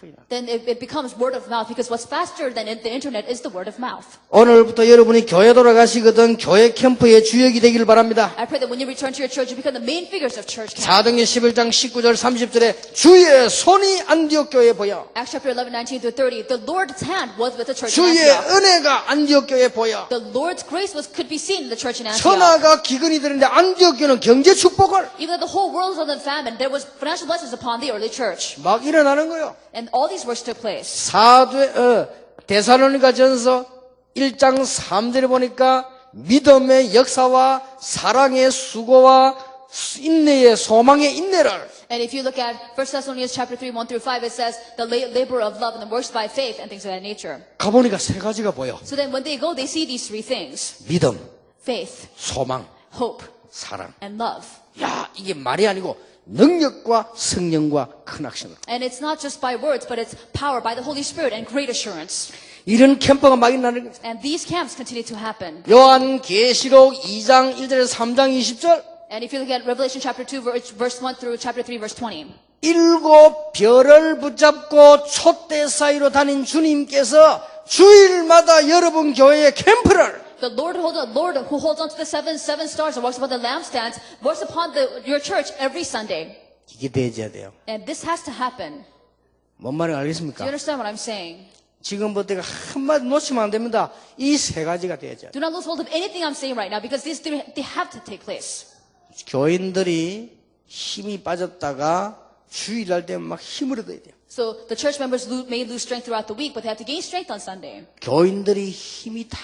그냥. then it becomes word of mouth because what's faster than the internet is the word of mouth. 오늘부터 여러분이 교회 돌아가시거든 교회 캠프의 주역이 되기를 바랍니다. I pray that when you return to your church, you become the main figures of church camp. 사도행전 11장 19절 30절에 주의 손이 안디옥 교회에 보여. Acts chapter 11, 19 through 30, the Lord's hand was with the church in 주의 Antioch. 은혜가 안디옥 교회에 보여. The Lord's grace could be seen in the church in Antioch. 천하가 기근이 되는데 안디옥 교회는 경제 축복을 Even though the whole world was in famine, there was financial blessings upon the early church. 막 일어나는 거예요. And all these works took place. 데살로니가 전서 1장 3절에 보니까 믿음의 역사와 사랑의 수고와 인내의 소망의 인내를 And if you look at 1 Thessalonians chapter 3, 1 through 5, it says the labor of love and the works by faith and things of that nature. 가보니까 세 가지가 보여. So then when they go, they see these three things. 믿음, Faith, 소망, hope, 사랑. and love. 야, 이게 말이 아니고 능력과 성령과 큰 액션으로. And it's not just by words, but it's power by the Holy Spirit and great assurance. 이런 캠프가 막 일어나는 거예요. And these camps continue to happen. 요한 계시록 2장 1절에서 3장 20절. And if you look at Revelation chapter 2, verse 1 through chapter 3, verse 20. 7 별을 붙잡고 촛대 사이로 다닌 주님께서 주일마다 여러분 교회의 캠프를 The Lord who holds on to the seven stars and walks upon the lampstands works upon your church every Sunday. 이게 되어야 돼요. And this has to happen. 뭔 말인지 Do 알겠습니까? you understand what I'm saying? 지금부터 한마디 놓치면 안 됩니다. 이 세 가지가 되어야 돼요. Do not lose hold of anything I'm saying right now because these three, they have to take place. 교인들이 힘이 빠졌다가 주일날 되면 막 힘을 얻어야 돼요. So the church members may lose strength throughout the week, but they have to gain strength on Sunday. 교인들이 힘이 다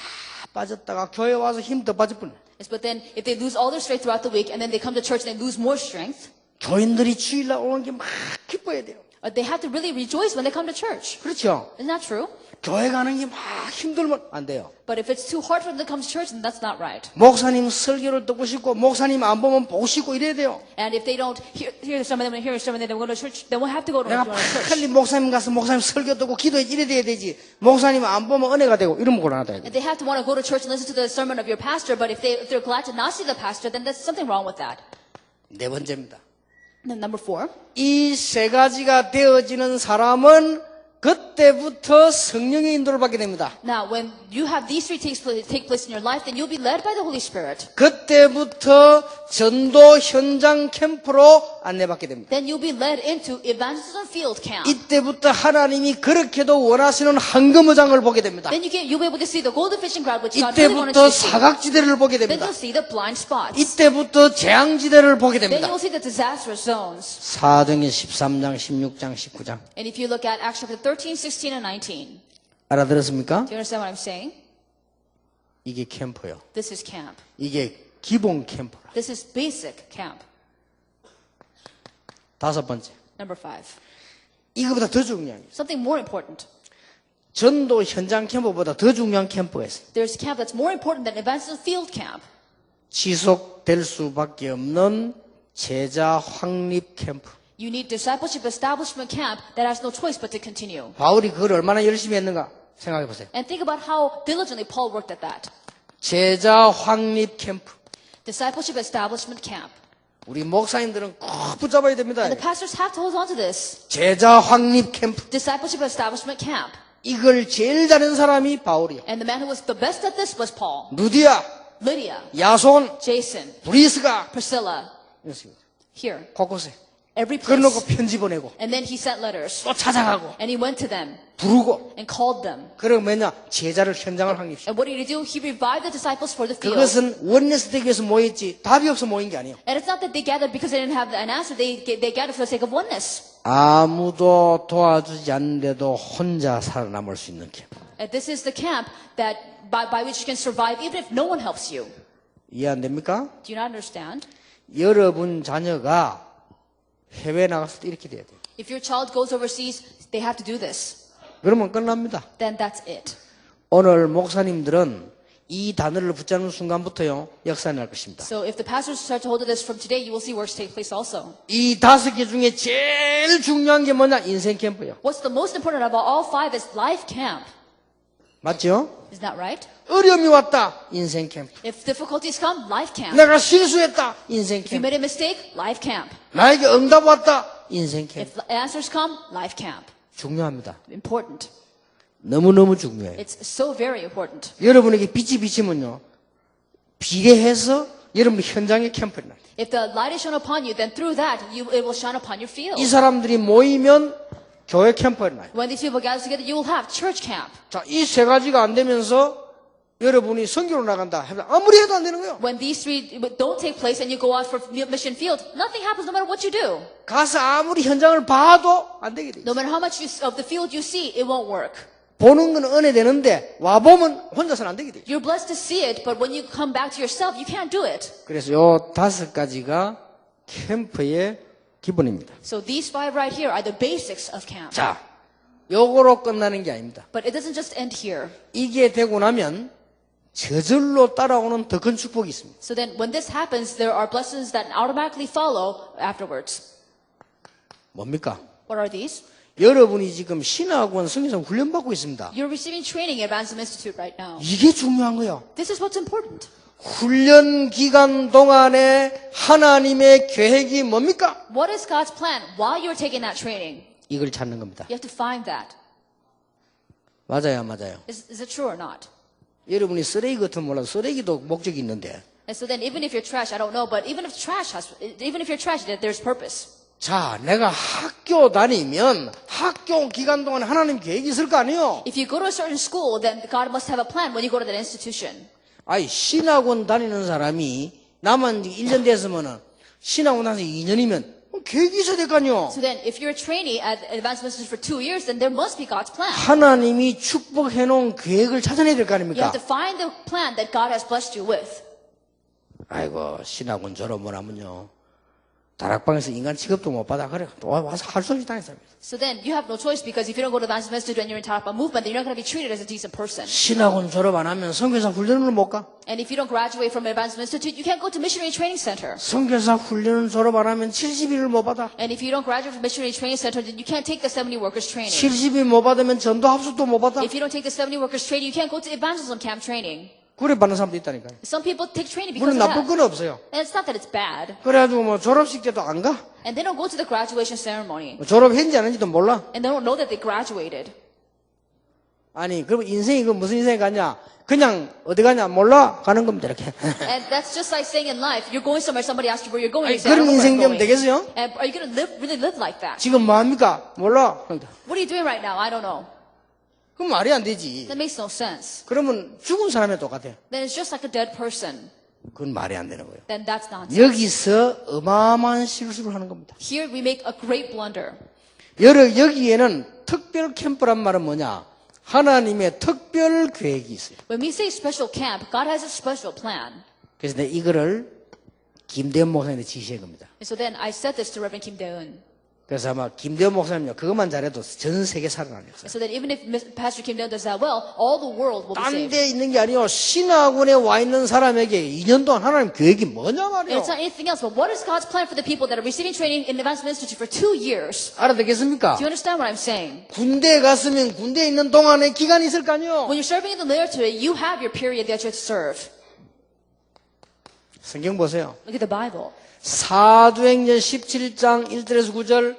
빠졌다가 교회 와서 힘 더 빠질 뿐. Yes, but then if they lose all their strength throughout the week and then they come to church and they lose more strength, 교인들이 주일날 오는 게 막 기뻐야 돼요. they have to really rejoice when they come to church. 그렇죠? Isn't that true? 교회 가는 게 막 힘들면 안 돼요. But if it's too hard for them to come to church, then that's not right. 목사님 설교를 듣고 싶고 목사님 안 보면 보고 싶고 이래야 돼요. And if they don't hear the sermon, they hear a sermon, then they go to church, then we'll have to go to 내가 church. 빨리 목사님 가서 목사님 설교 듣고 기도해 이래 돼야 되지. 목사님 안 보면 은혜가 되고 이러면 곤란하다. And they have to want to go to church and listen to the sermon of your pastor, but if they're glad to not see the pastor, then there's something wrong with that. 네 번째입니다. Then number 4. 이 세 가지가 되어지는 사람은 그때부터 성령의 인도를 받게 됩니다. Now, when you have these three take place in your life, then you'll be led by the Holy Spirit. 그때부터 전도 현장 캠프로 안내받게 됩니다. Then you'll be led into evangelism field camp. 이때부터 하나님이 그렇게도 원하시는 황금어장을 보게 됩니다. Then you'll be able to see the golden fishing crowd, which God really wanted 이때부터 you to see. 사각지대를 보게 Then 됩니다. you'll see the blind spots. 이때부터 재앙지대를 보게 Then 됩니다. you'll see the disastrous zones. 사도행전 13장, 16장, 19장. And if you look at Acts chapter 13, 16, and 19, 알아들었습니까? do you understand what I'm saying? 이게 캠프요. This is camp. 이게 기본 캠프라. This is basic camp. 다섯 번째. Number 5. 이거보다 더 중요한 게 Something more important. 전도 현장 캠프보다 더 중요한 캠프가 있어요. There's a camp that's more important than evangelism field camp. 지속될 수밖에 없는 제자 확립 캠프. You need discipleship establishment camp that has no choice but to continue. 바울이 그걸 얼마나 열심히 했는가 생각해 보세요. And think about how diligently Paul worked at that. 제자 확립 캠프. Discipleship establishment camp. 우리 목사님들은 꼭 붙잡아야 됩니다. And the pastors have to hold on to this. 제자 확립 캠프. Discipleship establishment camp. 이걸 제일 잘하는 사람이 바울이요. And the man who was the best at this was Paul. 누디야, Lydia, 야손, Jason, 브리스가 Priscilla, 이렇습니다. here, 곳곳에. every 그러놓고 place. 편지 보내고 And then he sent letters. 또 찾아가고 And he went to them 부르고. and called them. 그러면 뭐냐? 제자를 현장을 확립시켜. And what did he do? He revived the disciples for the field. 그것은 원내스 되기 위해서 모였지 답이 없어 모인 게 아니에요. And it's not that they gathered because they didn't have an answer. They gathered for the sake of oneness. 아무도 도와주지 않는데도 혼자 살아남을 수 있는 캠프. And this is the camp that by which you can survive even if no one helps you. 이해 안 됩니까? Do you not understand? 여러분 자녀가 해외 나갔을 때 이렇게 돼야 돼요. If your child goes overseas, they have to do this. 그러면 끝납니다. Then that's it. 오늘 목사님들은 이 단어를 붙잡는 순간부터요 역사 날 것입니다. So if the pastors start to hold to this from today, you will see works take place also. 이 5개 중에 제일 중요한 게 뭐냐? 인생 캠프요. What's the most important about all 5 is life camp. 맞죠? Isn't that right? 어려움이 왔다. 인생 캠프. If difficulties come, life camp. 내가 실수했다. 인생 If you 캠프. made a mistake, life camp. 나에게 응답 왔다. 인생 캠프. If answers come, life camp. 중요합니다. Important. 너무너무 중요해요. It's so very important. 여러분에게 빛이 비치면요. 비례해서 여러분 현장에 캠프를 나. If the light is shone upon you, then through that, it will shine upon your field. 이 사람들이 모이면 교회 캠프를 나요. When these people gather together, you will have church camp. 자, 이 세 가지가 안 되면서 여러분이 선교로 나간다. 아무리 해도 안 되는 거예요. When these three don't take place and you go out for mission field, nothing happens no matter what you do. 가서 아무리 현장을 봐도 안 되게 돼. No matter how much of the field you see, it won't work. 보는 건 은혜 되는데 와보면 혼자서는 안 되게 돼. You're blessed to see it, but when you come back to yourself, you can't do it. 그래서 요 5가지가 캠프의 기본입니다. So these 5 right here are the basics of camp. 자, 요거로 끝나는 게 아닙니다. But it doesn't just end here. 이게 되고 나면 저절로 따라오는 더 큰 축복이 있습니다. So then when this happens, there are blessings that automatically follow afterwards. 뭡니까? What are these? 여러분이 지금 신학원 성교사님 훈련받고 있습니다. You're receiving training at Advancement Institute right now. 이게 중요한 거예요. This is what's important. 훈련 기간 동안에 하나님의 계획이 뭡니까? What is God's plan while you're taking that training? 이걸 찾는 겁니다. You have to find that. 맞아요, 맞아요. Is it true or not? 여러분이 쓰레기 같으면 몰라도 쓰레기도 목적이 있는데. And so then even if you're trash, I don't know, but even if you're trash, there's purpose. 자, 내가 학교 다니면 학교 기간 동안 하나님 계획이 있을 거 아니에요? If you go to a certain school, then God must have a plan when you go to that institution. 아이, 신학원 다니는 사람이 나만 1년 됐으면은 신학원 다녀서 2년이면 계획이 있어야 될 거 아니에요? So then if you're a trainee at Advancement Institute for 2 years, then there must be God's plan. 하나님이 축복해 놓은 계획을 찾아내야 될 거 You 아닙니까? have to find the plan that God has blessed you with. 아이고, 신학원 졸업을 하면요. 다락방에서 인간 취급도 못 받아. 그래. 또 와서 할 수 없이 다니는 사람이에요. So then you have no choice because if you don't go to Advancement Institute and you're in Tarapa movement, then you're not going to be treated as a decent person. 신학원 졸업 안 하면 선교사 훈련을 못 가. And if you don't graduate from Advancement Institute, you can't go to Missionary Training Center. 선교사 훈련을 졸업 안 하면 70일을 못 받아. And if you don't graduate from Missionary Training Center, then you can't take the 70 workers training. 70일 못 받으면 전도 합숙도 못 받아. If you don't take the 70 workers training, you can't go to evangelism camp training. 그래 받는 사람도 있다니까요. Some people take training because 물론 of 나쁠 that. 건 없어요. And it's not that it's bad. 그래가지고 뭐 졸업식 때도 안 가. And they don't go to the graduation ceremony. 뭐 졸업했는지 안 했는지도 몰라. And they don't know that they graduated. 아니, 그럼 인생이 그 무슨 인생이 가냐? 그냥 어디 가냐? 몰라? 가는 겁니다, 이렇게. And that's just like saying in life, you're going somewhere, somebody asks you where you're going, 아니, you say, I 그런 don't know where 인생 I'm 되면 going. 되겠어요? And are you going to really live like that? 지금 뭐 합니까? 몰라? What are you doing right now? I don't know. 그럼 말이 안 되지. That makes no sense. 그러면 죽은 사람에 똑같아. Then it's just like a dead person. 그건 말이 안 되는 거예요. Then that's nonsense. 여기서 어마어마한 실수를 하는 겁니다. Here we make a great blunder. 여기에는 특별 캠프란 말은 뭐냐? 하나님의 특별 계획이 있어요. When we say special camp, God has a special plan. 그래서 내가 이거를 김대현 목사님한테 지시한 겁니다. And so then I said this to Reverend Kim Dae-eun. 그래서 아마 김대현 목사님요 그것만 잘해도 전 세계 살아나겠어요. So that even if Pastor Kim Dae-eun does that well, all the world will be 딴 saved. 데 있는 게 아니요 신학원에 와 있는 사람에게 2년 동안 하나님 계획이 뭐냐 And 말이요. it's not anything else, but what is God's plan for the people that are receiving training in Advancement Institute for 2 years? 알아듣겠습니까? Do you understand what I'm saying? 군대에 갔으면 군대에 있는 동안에 기간이 있을 거 아니요. When you're serving in the military, you have your period that you have to serve. 성경 보세요. Look at the Bible. 사도행전 17장 1절에서 9절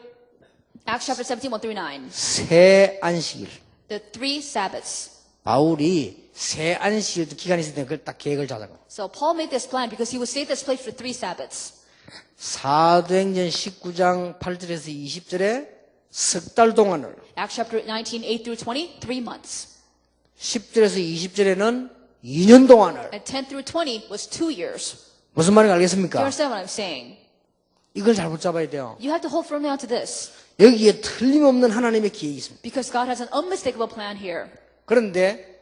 Acts chapter 17, 1 through 9. 새 안식일. The 3 Sabbaths. 바울이 새 안식일 기간이 있을 때 그걸 딱 계획을 짜자고. So Paul made this plan because he would stay at this place for 3 Sabbaths. 사도행전 19장 8절에서 20절에 석 달 동안을 Acts chapter 19, 8 through 20, 3 months. 10절에서 20절에는 2년 동안을 And 10 through 20 was 2 years. 무슨 말인지 Do you 알겠습니까? understand what I'm saying? 이걸 잘 붙잡아야 돼요. You have to hold firmly onto this. 여기에 틀림없는 하나님의 계획이 있습니다. Because God has an unmistakable plan here. 그런데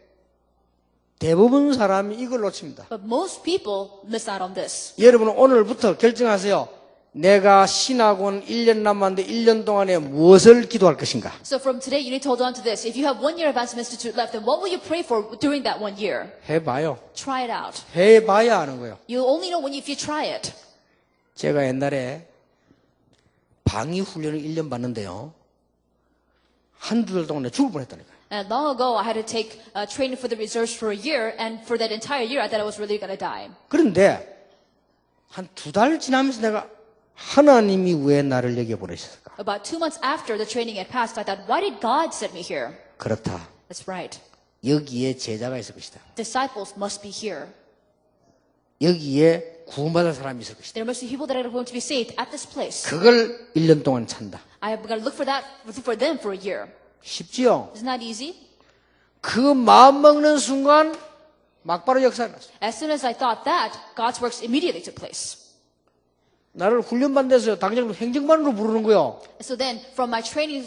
대부분 사람이 이걸 놓칩니다. But most people miss out on this. 여러분은 오늘부터 결정하세요. 내가 신학원 1년 남았는데 1년 동안에 무엇을 기도할 것인가? So from today, you need to hold on to this. If you have 1 year Advancement Institute left, then what will you pray for during that 1 year? 해봐요. Try it out. 해봐야 아는 거예요. You only know if you try it. 제가 옛날에 방위 훈련을 1년 받는데요. 한두 달 동안 내가 죽을 뻔했다니까요. And long ago, I had to take training for the reserves for a year, and for that entire year, I thought I was really going to die. 그런데 한 2달 지나면서 내가 하나님이 왜 나를 여기에 보내셨을까? About 2 months after the training had passed, I thought, why did God send me here? 그렇다. That's right. 여기에 제자가 있을 것이다. Disciples must be here. 여기에 구원받을 사람이 있을 것이다. There must be people that are going to be saved at this place. 그걸 1년 동안 찬다. I have got to look for them for a year. 쉽지요? Isn't that easy? 그 마음 먹는 순간 막바로 역사가 났어. As soon as I thought that, God's works immediately took place. 나를 훈련반 데서 당장 행정반으로 부르는 거요. So then, from my training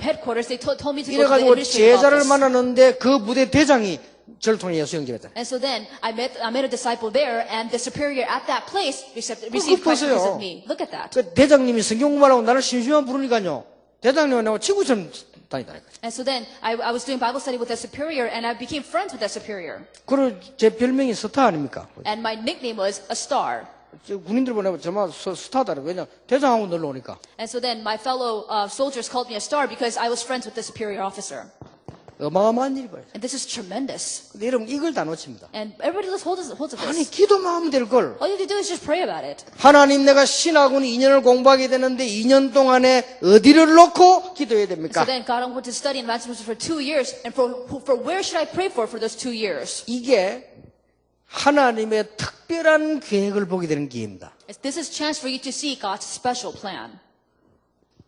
headquarters, they told me to go to the 이래가지고 administrative 제자를 office. 만나는데 그 무대 대장이 저를 통해 예수 영접했다. And so then, I met a disciple there, and the superior at that place received Christ because of me. Look at that. 그 대장님이 성경 공부하라고 나를 심심한 부르니까요. 대장님은 나하고 친구처럼 다니다니까. And so then, I was doing Bible study with the superior, and I became friends with that superior. 그리고 제 별명이 스타 아닙니까? And my nickname was a star. 저 군인들 보내면 정말 스타다. 왜냐 대장하고 놀러 오니까. And so then, my fellow soldiers called me a star because I was friends with the superior officer. 어마어마한 일이 벌어요. And this is tremendous. 근데 여러분 이걸 다 놓칩니다. And everybody holds of 아니 this. 기도만 하면 될 걸. All you have to do is just pray about it. 하나님 내가 신학원 2년을 공부하게 되는데 2년 동안에 어디를 놓고 기도해야 So 됩니까? then, God, I'm going to study in Massachusetts for 2 years. And for where should I pray for those 2 years? 이게 하나님의 특별한 계획을 보게 되는 기회입니다. This is a chance for you to see God's special plan.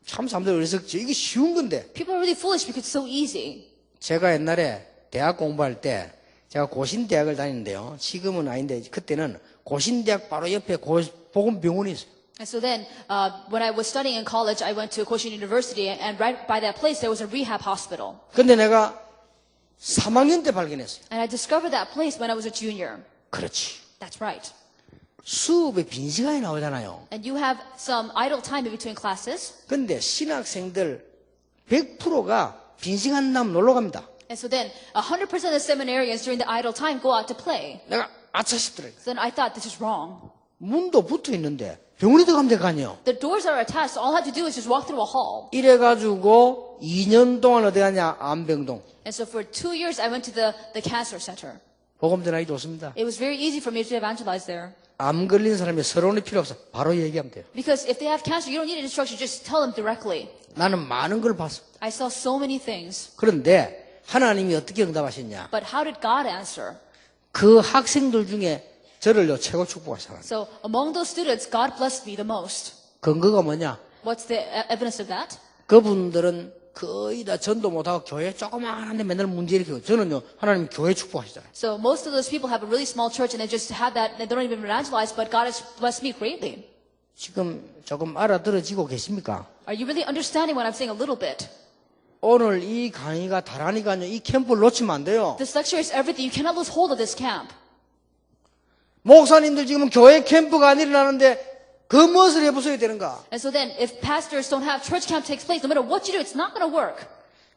참 사람들 어리석죠. 이게 쉬운 건데. People are really foolish because it's so easy. 제가 옛날에 대학 공부할 때 제가 고신대학을 다니는데요. 지금은 아닌데 그때는 고신대학 바로 옆에 보건병원이 있어요. And so then, when I was studying in college, I went to Koshin University, and right by that place, there was a rehab hospital. 근데 내가 3학년 때 발견했어요. And I discovered that place when I was a junior. 그렇지. That's right. 수업에 빈 시간이 나오잖아요. And you have some idle time in between classes. 근데 신학생들 100%가 빈 시간 나면 놀러 갑니다. And so then, 100% of the seminarians during the idle time go out to play. 내가 아차 싶더라고요. So then I thought, this is wrong. 문도 붙어 있는데 병원에 들어가면 될 거 아니에요. The doors are attached, so all I have to do is just walk through a hall. 이래가지고 2년 동안 어디 가냐? 안병동. And so for 2 years, I went to the cancer center. 복음 전하기 좋습니다. It was very easy for me to evangelize there. 암 걸린 사람이 서론이 필요 없어. 바로 얘기하면 돼요. Because if they have cancer, you don't need an instruction, just tell them directly. 나는 많은 걸 봤어. I saw so many things. 그런데 하나님이 어떻게 응답하셨냐? But how did God answer? 그 학생들 중에 저를요 최고 축복하셨어요. So among those students, God blessed me the most. 근거가 뭐냐? What's the evidence of that? 그분들은 거의 다 전도 못하고 교회 조그마한데 맨날 문제 일으키고 저는요 하나님 교회 축복하시잖아요. So most of those people have a really small church and they just had that, they don't even evangelize, but God has blessed me greatly. 지금 조금 알아들어지고 계십니까? Are you really understanding what I'm saying a little bit? 오늘 이 강의가 다라니까요 이 캠프를 놓치면 안 돼요. This lecture is everything. You cannot lose hold of this camp. 목사님들 지금 교회 캠프가 안 일어나는데 그 무엇을 해보셔야 되는가? And so then, if pastors don't have church camp takes place, no matter what you do, it's not going to work.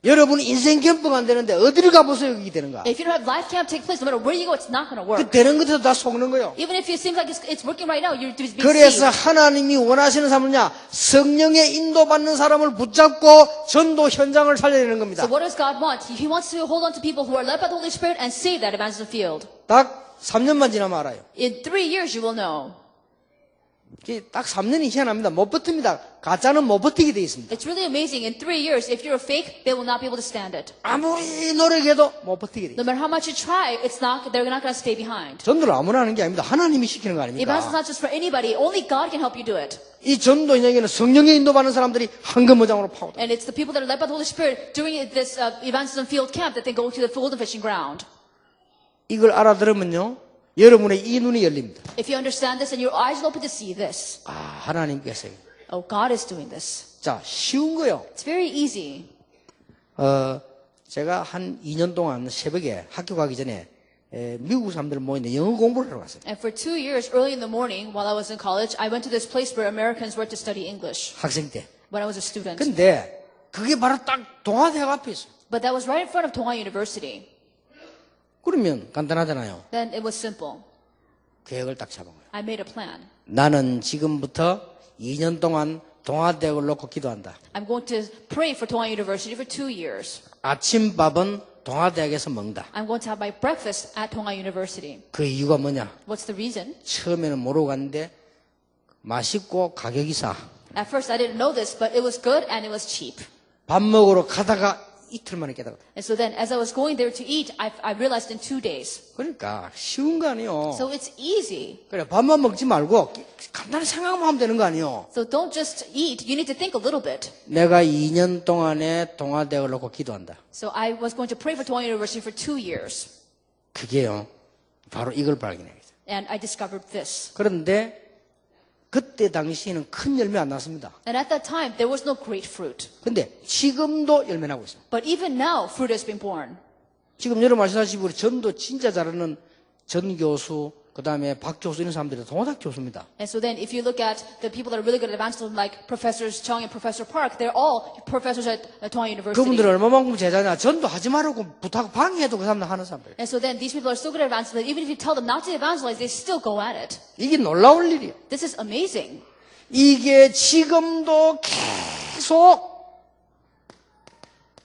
여러분 인생 캠프가 안 되는데 어디를 가보세요 이게 되는가? If you don't have life camp take place, no matter where you go, it's not going to 그 work. 되는 것에서 다 속는 거예요. Even if it seems like it's working right now, you're being 그래서 deceived. 하나님이 원하시는 사람은요 성령의 인도받는 사람을 붙잡고 전도 현장을 살려야 되는 겁니다. So what does God want? He wants to hold on to people who are led by the Holy Spirit and save that evangelism field. 딱 3년만 지나면 알아요. In 3 years, you will know. 딱 3년이 희한합니다. 못 버팁니다. 가짜는 못 버티게 돼 있습니다. It's really amazing. In 3 years, if you're a fake, they will not be able to stand it. 아무리 노력해도 못 버티게 돼 No 있습니다. matter how much you try, they're not going to stay behind. 전도를 아무나 하는 게 아닙니다. 하나님이 시키는 거 Evangelism is 아닙니까? not just for anybody. Only God can help you do it. 이 전도 현장에는 성령의 인도받는 사람들이 황금어장으로 파고들어요. And it's the people that are led by the Holy Spirit during this evangelism field camp that they go to the golden fishing ground. 이걸 알아들으면요 여러분의 이 눈이 열립니다. If you understand this and your eyes are open to see this, 아 하나님께서 oh, God is doing this. 자 쉬운 거요. It's very easy. 제가 한 2년 동안 새벽에 학교 가기 전에 미국 사람들 모이는데 영어 공부를 하러 갔어요. And for 2 years, early in the morning, while I was in college, I went to this place where Americans were to study English 학생 때. when I was a student. 근데 그게 바로 딱 동아대학 앞에 있어요. But that was right in front of Donghua University. 그러면 간단하잖아요. Then it was simple. 계획을 딱 잡은 거예요. I made a plan. 나는 지금부터 2년 동안 동아대학을 놓고 기도한다. I'm going to pray for Donghua University for 2 years. 아침밥은 동아대학에서 먹는다. I'm going to have my breakfast at Donghua University. 그 이유가 뭐냐? What's the reason? 처음에는 모르고 갔는데 맛있고 가격이 싸. At first, I didn't know this, but it was good and it was cheap. 밥 먹으러 가다가 이틀 만에 깨달았다. And so then, as I was going there to eat, I realized in 2 days. 그러니까 쉬운 거 아니요. So it's easy. 그래 밥만 먹지 말고 간단히 생각만 하면 되는 거 아니요. So don't just eat. You need to think a little bit. 내가 2년 동안에 동아대학을 놓고 기도한다. So I was going to pray for Towang University for 2 years. 그게요. 바로 이걸 발견해요. And I discovered this. 그런데 그때 당시에는 큰 열매 안 났습니다. And at that time, there was no great fruit. 근데 지금도 열매 나고 있어요. But even now, fruit has been born. 지금 여러분 아시다시피 우리 전도 진짜 잘하는 전 교수, 그 다음에 박 교수 이런 사람들이 동아대 교수입니다. And so then, if you look at the people that are really good at evangelism, like Professors Chung and Professor Park, they're all professors at Towang University. 그분들은 얼마만큼 제자냐. 전도 하지 말라고 부탁 방해해도 그 사람들 하는 사람들. And so then, these people are so good at evangelism, even if you tell them not to evangelize, they still go at it. 이게 놀라울 일이에요. This is amazing. 이게 지금도 계속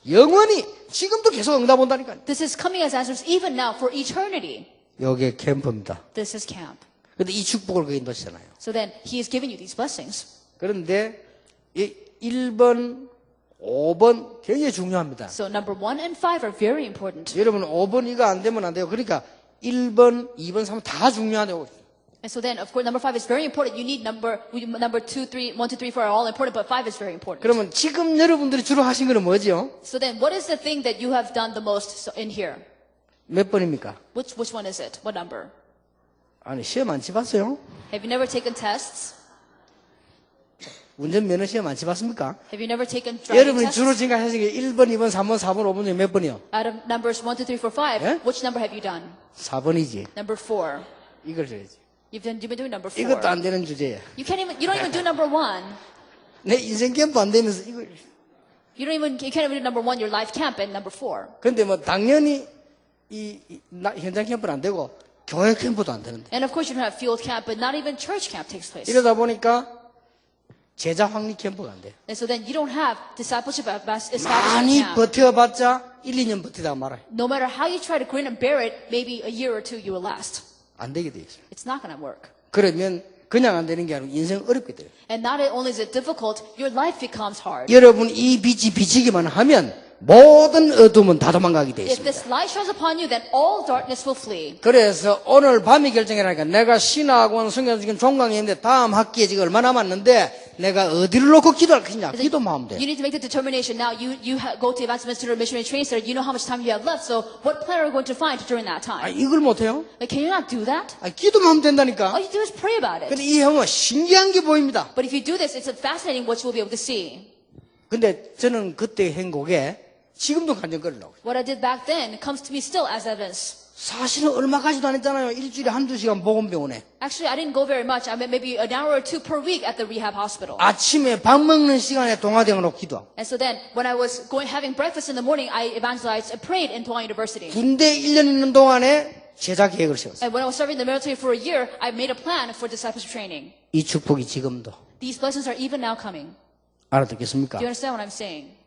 영원히 지금도 계속 응답 온다니까요. This is coming as answers even now for eternity. 여기에 캠프입니다. This is camp. 근데 이 축복을 그게 놓치잖아요. So then, He is giving you these blessings. 그런데 이 1번, 5번 굉장히 중요합니다. So number 1 and 5 are very important. 여러분 5번 이거 안 되면 안 돼요. 그러니까 1번, 2번, 3번 다 중요하다고. And so then, of course, number 5 is very important. You need number 2, 3, 1, 2, 3, 4 are all important, but 5 is very important. 그러면 지금 여러분들이 주로 하신 거는 뭐죠? So then, what is the thing that you have done the most in here? 몇 번입니까? Which one is it? What number? 아니 시험 안 치봤어요? Have you never taken tests? 운전면허 시험 안 치봤습니까? Have you never taken driving 여러분이 tests? 주로 지금 하신 게 1번, 2번, 3번, 4번, 5번 중에 몇 번이요? Out of numbers 1, 2, 3, 4, 5, 예? which number have you done? 4번이지. Number 4. 이걸 줘야지. You've been doing number 4. 이것도 안 되는 주제야. You don't even do number 1. 내 인생 캠프 안 되면서 이걸. You can't even do number 1, your life camp, and number 4. 근데 뭐 당연히 현장 캠프는 안 되고 교회 캠프도 안 되는데. And of course, you don't have field camp, but not even church camp takes place. 이러다 보니까 제자 확립 캠프가 안 돼. And so then you don't have discipleship establishment 많이 camp. 버텨봤자 1, 2년 버티다가 말아요. No matter how you try to grin and bear it, maybe a year or 2 you will last. 안 되게 돼 있어요. It's not going to work. 그러면 그냥 안 되는 게 아니고 인생 어렵게 돼요. And not only is it difficult, your life becomes hard. 여러분 이 빛이 비치기만 하면 모든 어둠은 다 도망가게 돼 If 있습니다. this light shines upon you, then all darkness will flee. 그래서 오늘 밤이 결정이라니까 내가 신학원 성경 지금 종강했는데 다음 학기에 지금 얼마 남았는데 내가 어디를 놓고 기도할 것이냐 기도만 하면 돼. You need to make the determination now. You go to Advanced Minister Missionary Training Center. You know how much time you have left. So what plan are you going to find during that 아 time? 이걸 못해요? Like, can you not do that? 아 기도만 하면 된다니까. All you do is pray about it. 근데 이 형은 신기한 게 보입니다. But if you do this, it's fascinating what you will be able to see. 근데 저는 그때 행복에 지금도 간증거리려고. What I did back then comes to me still as evidence. 사실은 얼마까지도 안 했잖아요. 일주일에 한두 시간 보건병원에. Actually, I didn't go very much. I meant maybe an hour or 2 per week at the rehab hospital. 아침에 밥 먹는 시간에 동아대학으로 기도하고. And so then, when I was having breakfast in the morning, I evangelized and prayed in Towang University. 군대 1년 있는 동안에 제자 계획을 세웠어요. And when I was serving in the military for a year, I made a plan for discipleship training. 이 축복이 지금도. These blessings are even now coming. 알아듣겠습니까? Do you understand what I'm saying?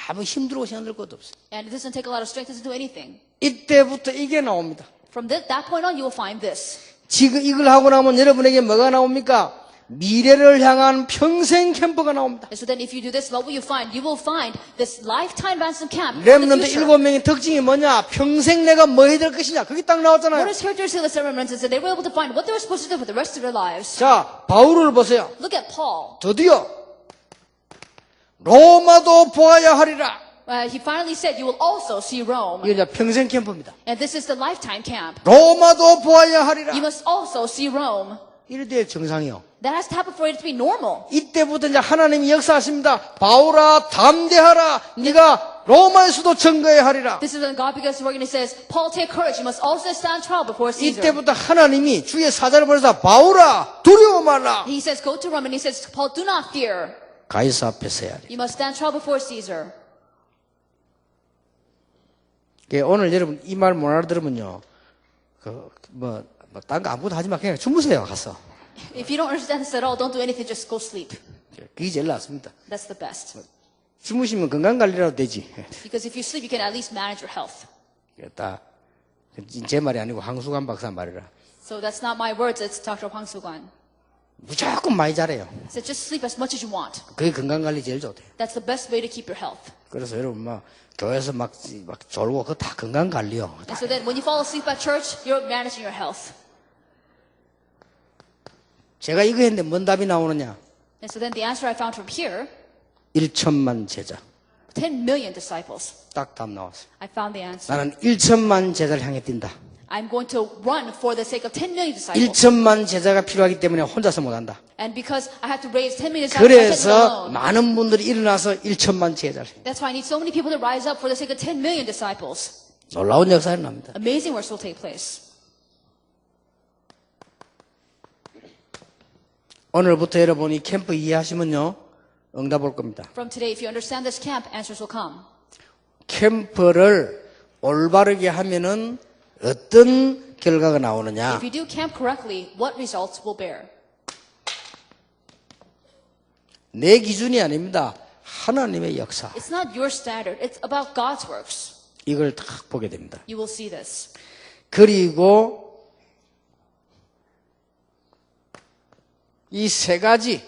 아무 힘들고 생각할 것도 없어요. And it doesn't take a lot of strength to do anything. 이때부터 이게 나옵니다. From that point on, you will find this. 지금 이걸 하고 나면 여러분에게 뭐가 나옵니까? 미래를 향한 평생 캠프가 나옵니다. And so then if you do this, what will you find? You will find this lifetime ransom camp in the 렘넌트 future. 7명의 특징이 뭐냐? 평생 내가 뭐 해야 될 것이냐? 그게 딱 What 나왔잖아요. is characteristic of the seven remnants is that they were able to find what they were supposed to do for the rest of their lives. 자, 바울을 보세요. Look at Paul. 드디어 로마도 보아야 하리라. He finally said, you will also see Rome. 이게 이제 평생 캠프입니다. And this is the lifetime camp. 로마도 보아야 하리라. You must also see Rome. 이럴 때 정상이요. That has to happen for it to be normal. 이때부터 이제 하나님이 역사하십니다. 바울아 담대하라. 네가 로마에서도 증거해야 하리라. This is when God begins to work and He says, Paul, take courage. You must also stand trial before Caesar. 이때부터 하나님이 주의 사자를 보내서 바울아 두려워 말라. He says, go to Rome, and He says, Paul, do not fear. 가이사 앞에 서야 돼. You must stand trial before Caesar. 오늘 여러분 이 말 못 알아들으면요, 딴 거 아무것도 하지 마. 그냥 주무세요 가서. If you don't understand this at all, don't do anything. Just go sleep. 그게 제일 낫습니다. That's the best. 주무시면 건강 관리라도 되지. Because if you sleep, you can at least manage your health. 제 말이 아니고 황수관 박사 말이라. So that's not my words. It's Dr. Hwang Soo-kwan. 무조건 많이 자래요. So just sleep as much as you want. 그게 건강관리 제일 좋대요. That's the best way to keep your health. 그래서 여러분 막 교회에서 막 졸고 그거 다 건강관리요. And so then when you fall asleep at church, you're managing your health. 제가 이거 했는데 뭔 답이 나오느냐? And so then the answer I found from here, 1천만 제자. 10 million disciples. 딱 답 나왔어요. I found the answer. 나는 1천만 제자를 향해 뛴다. I'm going to run for the sake of 10 million disciples. 1천만 제자가 필요하기 때문에 혼자서 못한다. And because I have to raise 10 million disciples, I can't do it 그래서 alone. 많은 분들이 일어나서 1천만 제자를 해. That's why I need so many people to rise up for the sake of 10 million disciples. 놀라운 역사가 일어납니다. Amazing works will take place. 오늘부터 여러분이 캠프 이해하시면요 응답 올 겁니다. From today, if you understand this camp, answers will come. 캠프를 올바르게 하면은 어떤 결과가 나오느냐? If you do camp correctly, what results will bear? 내 기준이 아닙니다. 하나님의 역사. It's not your standard. It's about God's works. 이걸 딱 보게 됩니다. You will see this. 그리고 이 세 가지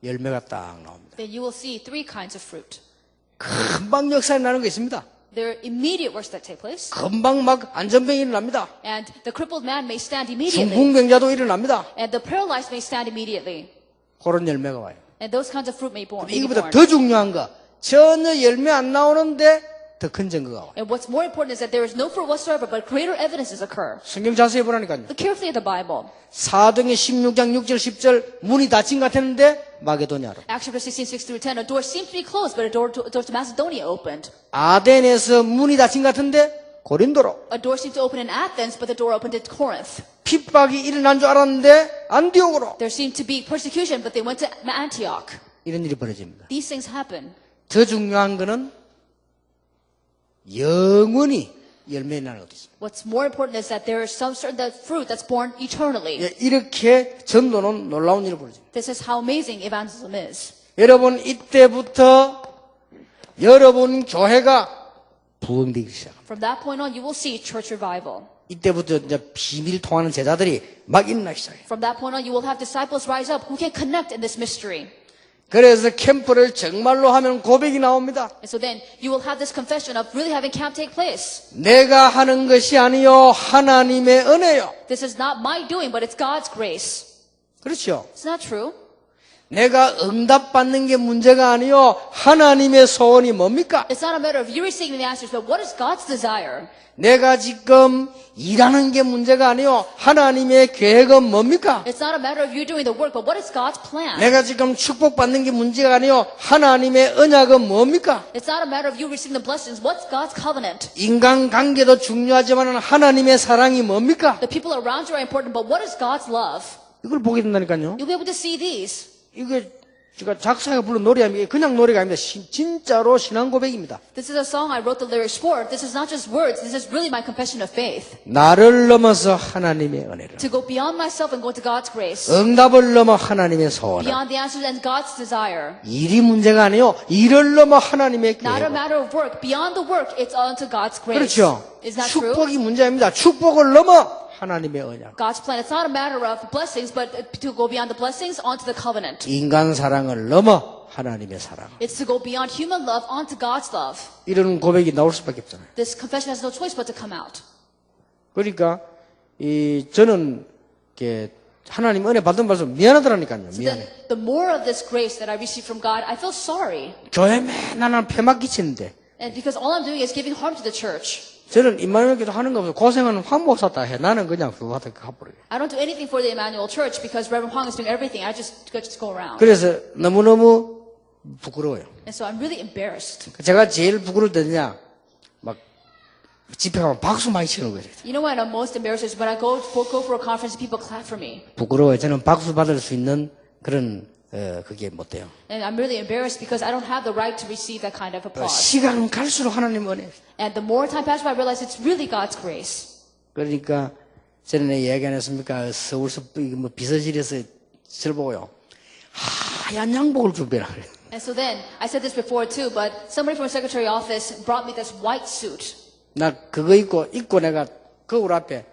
열매가 딱 나옵니다. Then you will see three kinds of fruit. 금방 역사에 나는 게 있습니다. There are immediate works that take place. 금방 막 안전병이 일어납니다. And the crippled man may stand immediately. 중풍병자도 일어납니다. And the paralyzed may stand immediately. 그런 열매가 와요. And those kinds of fruit may be 이거보다 born. 더 중요한 거 전혀 열매 안 나오는데 더 큰 증거가 와요. And what's more important is that there is no fruit whatsoever, but greater evidences occur. 성경 자세히 보라니까요. Look carefully at the Bible. 사도행전 16장 6절 10절 문이 닫힌 것 같았는데 마게도냐로. Acts chapter 16, 6 through 10. A door seemed to be closed, but a door to Macedonia opened. 아덴에서 문이 닫힌 것 같은데 고린도로. A door seemed to open in Athens, but the door opened at Corinth. 핍박이 일어난 줄 알았는데 안디옥으로. There seemed to be persecution, but they went to Antioch. 이런 일이 벌어집니다. These things happen. 더 중요한 거는 영원히 열매 나는 것이 있습니다. What's more important is that there is some certain that fruit that's born eternally. 예, 이렇게 전도는 놀라운 일을 벌어집니다. This is how amazing evangelism is. 여러분 이때부터 여러분 교회가 부흥되기 시작합니다. From that point on, you will see church revival. 이때부터 이제 비밀 통하는 제자들이 막 일어나기 시작해요. From that point on, you will have disciples rise up who can connect in this mystery. 그래서 캠프를 정말로 하면 고백이 나옵니다. And so then you will have this confession of really having camp take place. 내가 하는 것이 아니요 하나님의 은혜요. This is not my doing, but it's God's grace. 그렇죠. It's not true. 내가 응답받는 게 문제가 아니요 하나님의 소원이 뭡니까? It's not a matter of you receiving the answers, but what is God's desire? 내가 지금 일하는 게 문제가 아니요 하나님의 계획은 뭡니까? It's not a matter of you doing the work, but what is God's plan? 내가 지금 축복받는 게 문제가 아니요 하나님의 언약은 뭡니까? It's not a matter of you receiving the blessings. What's God's covenant? 인간관계도 중요하지만 하나님의 사랑이 뭡니까? The people around you are important, but what is God's love? 이걸 보게 된다니까요. You'll be able to see these. 이거 제가 작사가 부른 노래 아닙니까? 그냥 노래가 아닙니다. 진짜로 신앙 고백입니다. This is a song I wrote the lyrics for. This is not just words. This is really my confession of faith. 나를 넘어서 하나님의 은혜를, To go beyond myself and go to God's grace. 응답을 넘어 하나님의 소원을, Beyond the answers and God's desire. 일이 문제가 아니요 일을 넘어 하나님의 Not a 계획. matter of work. Beyond the work, it's onto God's grace. 그렇죠. Is that true? 축복이 문제입니다. 축복을 넘어 하나님의 언약. God's plan. It's not a matter of blessings, but to go beyond the blessings onto the covenant. 인간 사랑을 넘어 하나님의 사랑. It's to go beyond human love onto God's love. 이런 고백이 나올 수밖에 없잖아요. This confession has no choice but to come out. 그러니까 저는 이렇게 하나님 은혜 받은 받아서 미안하더라니까요. So then, 미안해. the more of this grace that I receive from God, I feel sorry. 교회 맨날 폐막 끼치는데 And because all I'm doing is giving harm to the church. 저는 임마누엘 교도 하는 거 없어. 고생하는 황 목사 다 해. 나는 그냥 그거 하다 가버려요. I don't do anything for the Emmanuel Church because Reverend Huang is doing everything. I just go around. 그래서 너무너무 부끄러워요. And so I'm really embarrassed. 제가 제일 부끄러울 때냐 막 집회 가면 박수 많이 치는 거예요. You know when I'm most embarrassed is when I go for a conference and people clap for me. 부끄러워요. 저는 박수 받을 수 있는 그런 그게 못 돼요. And I'm really embarrassed because I don't have the right to receive that kind of applause. 시간 갈수록 하나님 은혜. And the more time passes by, I realize it's really God's grace. 그러니까 전에 이야기 안 했습니까? 서울서 뭐 비서실에서 저를 보고요. 하얀 양복을 준비라 그래요. And so then, I said this before too, but somebody from the secretary office brought me this white suit. 나 그거 입고 내가 거울 앞에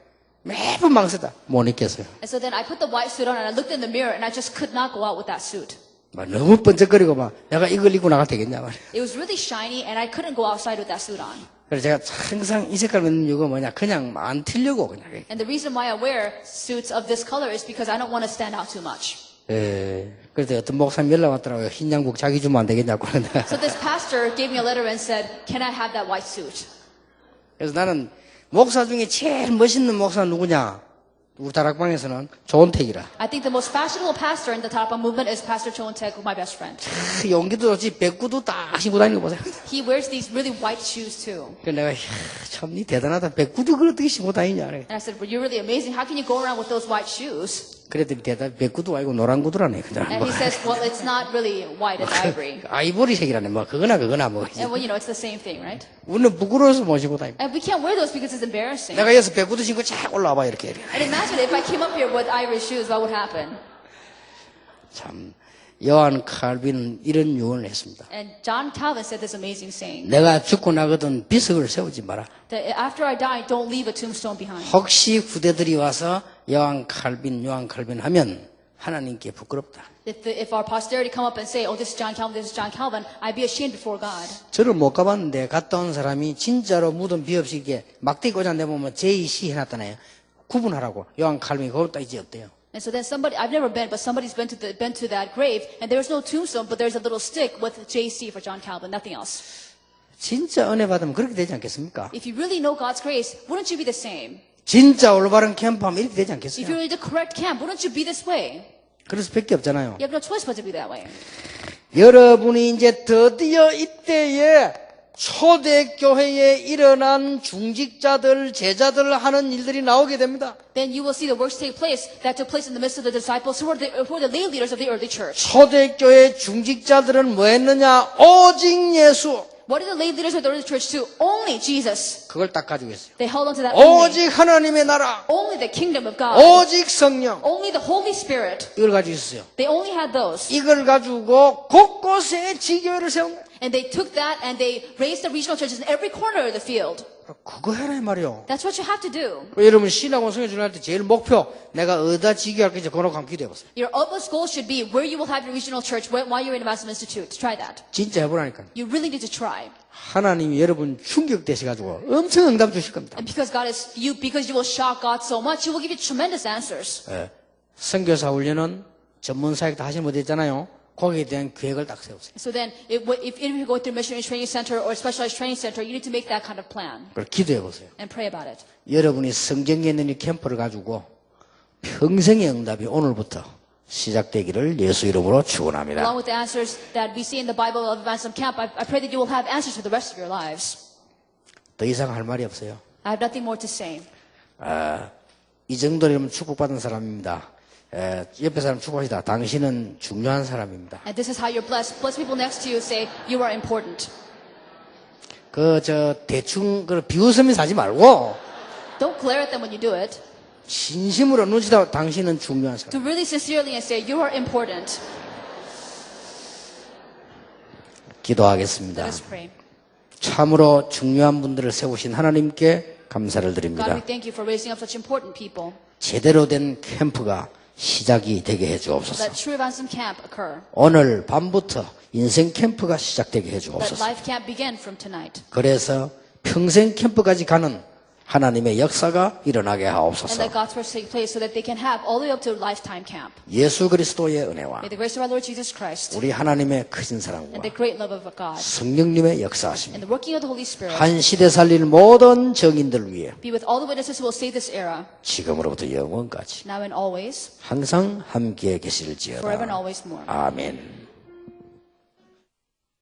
매번 망설다 못 입겠어요. And so then I put the white suit on and I looked in the mirror and I just could not go out with that suit. 막 너무 번쩍거리고 막 내가 이걸 입고 나갈 되겠냐 말이야. It was really shiny and I couldn't go outside with that suit on. 그래서 제가 항상 이 색깔 입는 이유가 뭐냐, 그냥 안 튀려고 그냥. And the reason why I wear suits of this color is because I don't want to stand out too much. 예. 그래서 어떤 목사님 연락 왔더라고요. 흰 양복 자기 주면 안 되겠냐고 그러는데. So this pastor gave me a letter and said, "Can I have that white suit?" 그래서 나는 목사 중에 제일 멋있는 목사는 누구냐? 우리 다락방에서는 조은택이라. I think the most fashionable pastor in the Tarapang movement is Pastor Cho Taek, my best friend. 용기도 좋지, 백구도 딱 신고 다니는 거 보세요. He wears these really white shoes too. 그래서 내가 참 니 대단하다. 백구도 그걸 어떻게 신고 다니냐. And I said, well, you're really amazing. How can you go around with those white shoes? 그랬더니 대단 백구도 아니고 노란 구두라네. 그냥 And he says, well, it's not really white, it's ivory. 아이보리색이라네. 뭐 그거나 뭐. And well, you know, it's the same thing, right? 우리는 부끄러워서 못 신고 다니고. And we can't wear those because it's embarrassing. 내가 여기서 백구도 신고 쫙 올라와봐 이렇게. And imagine if I came up here with ivory shoes, what would happen? 참 요한 칼빈은 이런 유언을 했습니다. And John Calvin said this amazing saying, 내가 죽고 나거든 비석을 세우지 마라. that after I die, don't leave a tombstone behind. 혹시 후대들이 와서 요한 칼빈 하면 하나님께 부끄럽다. If our posterity come up and say, oh, this is John Calvin, this is John Calvin, I'd be ashamed before God. 저를 못 가봤는데 갔다 온 사람이 진짜로 무덤 비없이 이게 막대기 꽂아내보면 J.C. 해놨다네요. 구분하라고. 요한 칼빈이 그걸 딱 이제 없대요. And so then somebody, I've never been, but somebody's been to that grave, and there's no tombstone, but there's a little stick with JC for John Calvin, nothing else. 진짜 은혜 받으면 그렇게 되지 않겠습니까? If you really know God's grace, wouldn't you be the same? 진짜 올바른 캠프하면 이렇게 되지 If 않겠어요? you're in the correct camp, wouldn't you be this way? 그래서 밖에 없잖아요. You have no choice but to be that way. 여러분이 이제 드디어 이때에 초대교회에 일어난 중직자들, 제자들 하는 일들이 나오게 됩니다. Then you will see the works take place that took place in the midst of the disciples who were the lay leaders of the early church. 초대교회 중직자들은 뭐 했느냐? 오직 예수. What did the lay leaders of the early church do? Only Jesus. 그걸 딱 가지고 있어요. They held on to that only. 오직 하나님의 나라. Only the kingdom of God. 오직 성령. Only the Holy Spirit. 이걸 가지고 있어요. They only had those. 이걸 가지고 곳곳에 지교회를 세운 거예요. And they took that and they raised the regional churches in every corner of the field. 그거 해라 이 말이요. That's what you have to do. 여러분 신학원 성경을 할 때 제일 목표 내가 어디다 지교할 건지 그거 한번 기도해 보세요. Your utmost goal should be where you will have your regional church while you're in Massimo Institute. Try that. 진짜 해보라니까. You really need to try. 하나님이 여러분 충격되셔가지고 엄청 응답 주실 겁니다. And because you will shock God so much, He will give you tremendous answers. 선교사 훈련은 전문사역 다 하시는 분들 있잖아요. 거기에 대한 계획을 딱 세우세요. So then, if you're going through missionary training center or specialized training center, you need to make that kind of plan 그걸 기도해 보세요. and pray about it. 여러분이 성경에 있는 이 캠프를 가지고 평생의 응답이 오늘부터 시작되기를 예수 이름으로 축원합니다. Along with the answers that we see in the Bible of Evangelism Camp, I pray that you will have answers for the rest of your lives. 더 이상 할 말이 없어요. I have nothing more to say. 이 정도면 축복받은 사람입니다. 옆에 사람 축복하시다. 당신은 중요한 사람입니다. And this is how you're blessed. Bless people next to you say, you are important. 대충 비웃으면서 하지 말고 Don't glare at them when you do it. 진심으로 눈치다. 당신은 중요한 사람. To really sincerely and say, you are important. 기도하겠습니다. Let us pray. 참으로 중요한 분들을 세우신 하나님께 감사를 God, 드립니다. we thank you for raising up such important people. 제대로 된 캠프가 시작이 되게 해주옵소서. Let true evangelism camp occur. 오늘 밤부터 인생 캠프가 시작되게 Let 해주옵소서. life camp begin from tonight. 그래서 평생 캠프까지 가는 하나님의 역사가 일어나게 And 하옵소서. let God's works take place so that they can have all the way up to lifetime camp. 예수 그리스도의 은혜와 May the grace of our Lord Jesus Christ 우리 하나님의 크신 사랑과 and the great love of God 성령님의 역사하심 and the working of the Holy Spirit 한 시대 살릴 모든 정인들 위해 be with all the witnesses who will save this era, 지금으로부터 영원까지 now and always, 항상 함께 forever and 계실지어다. always more. 아멘.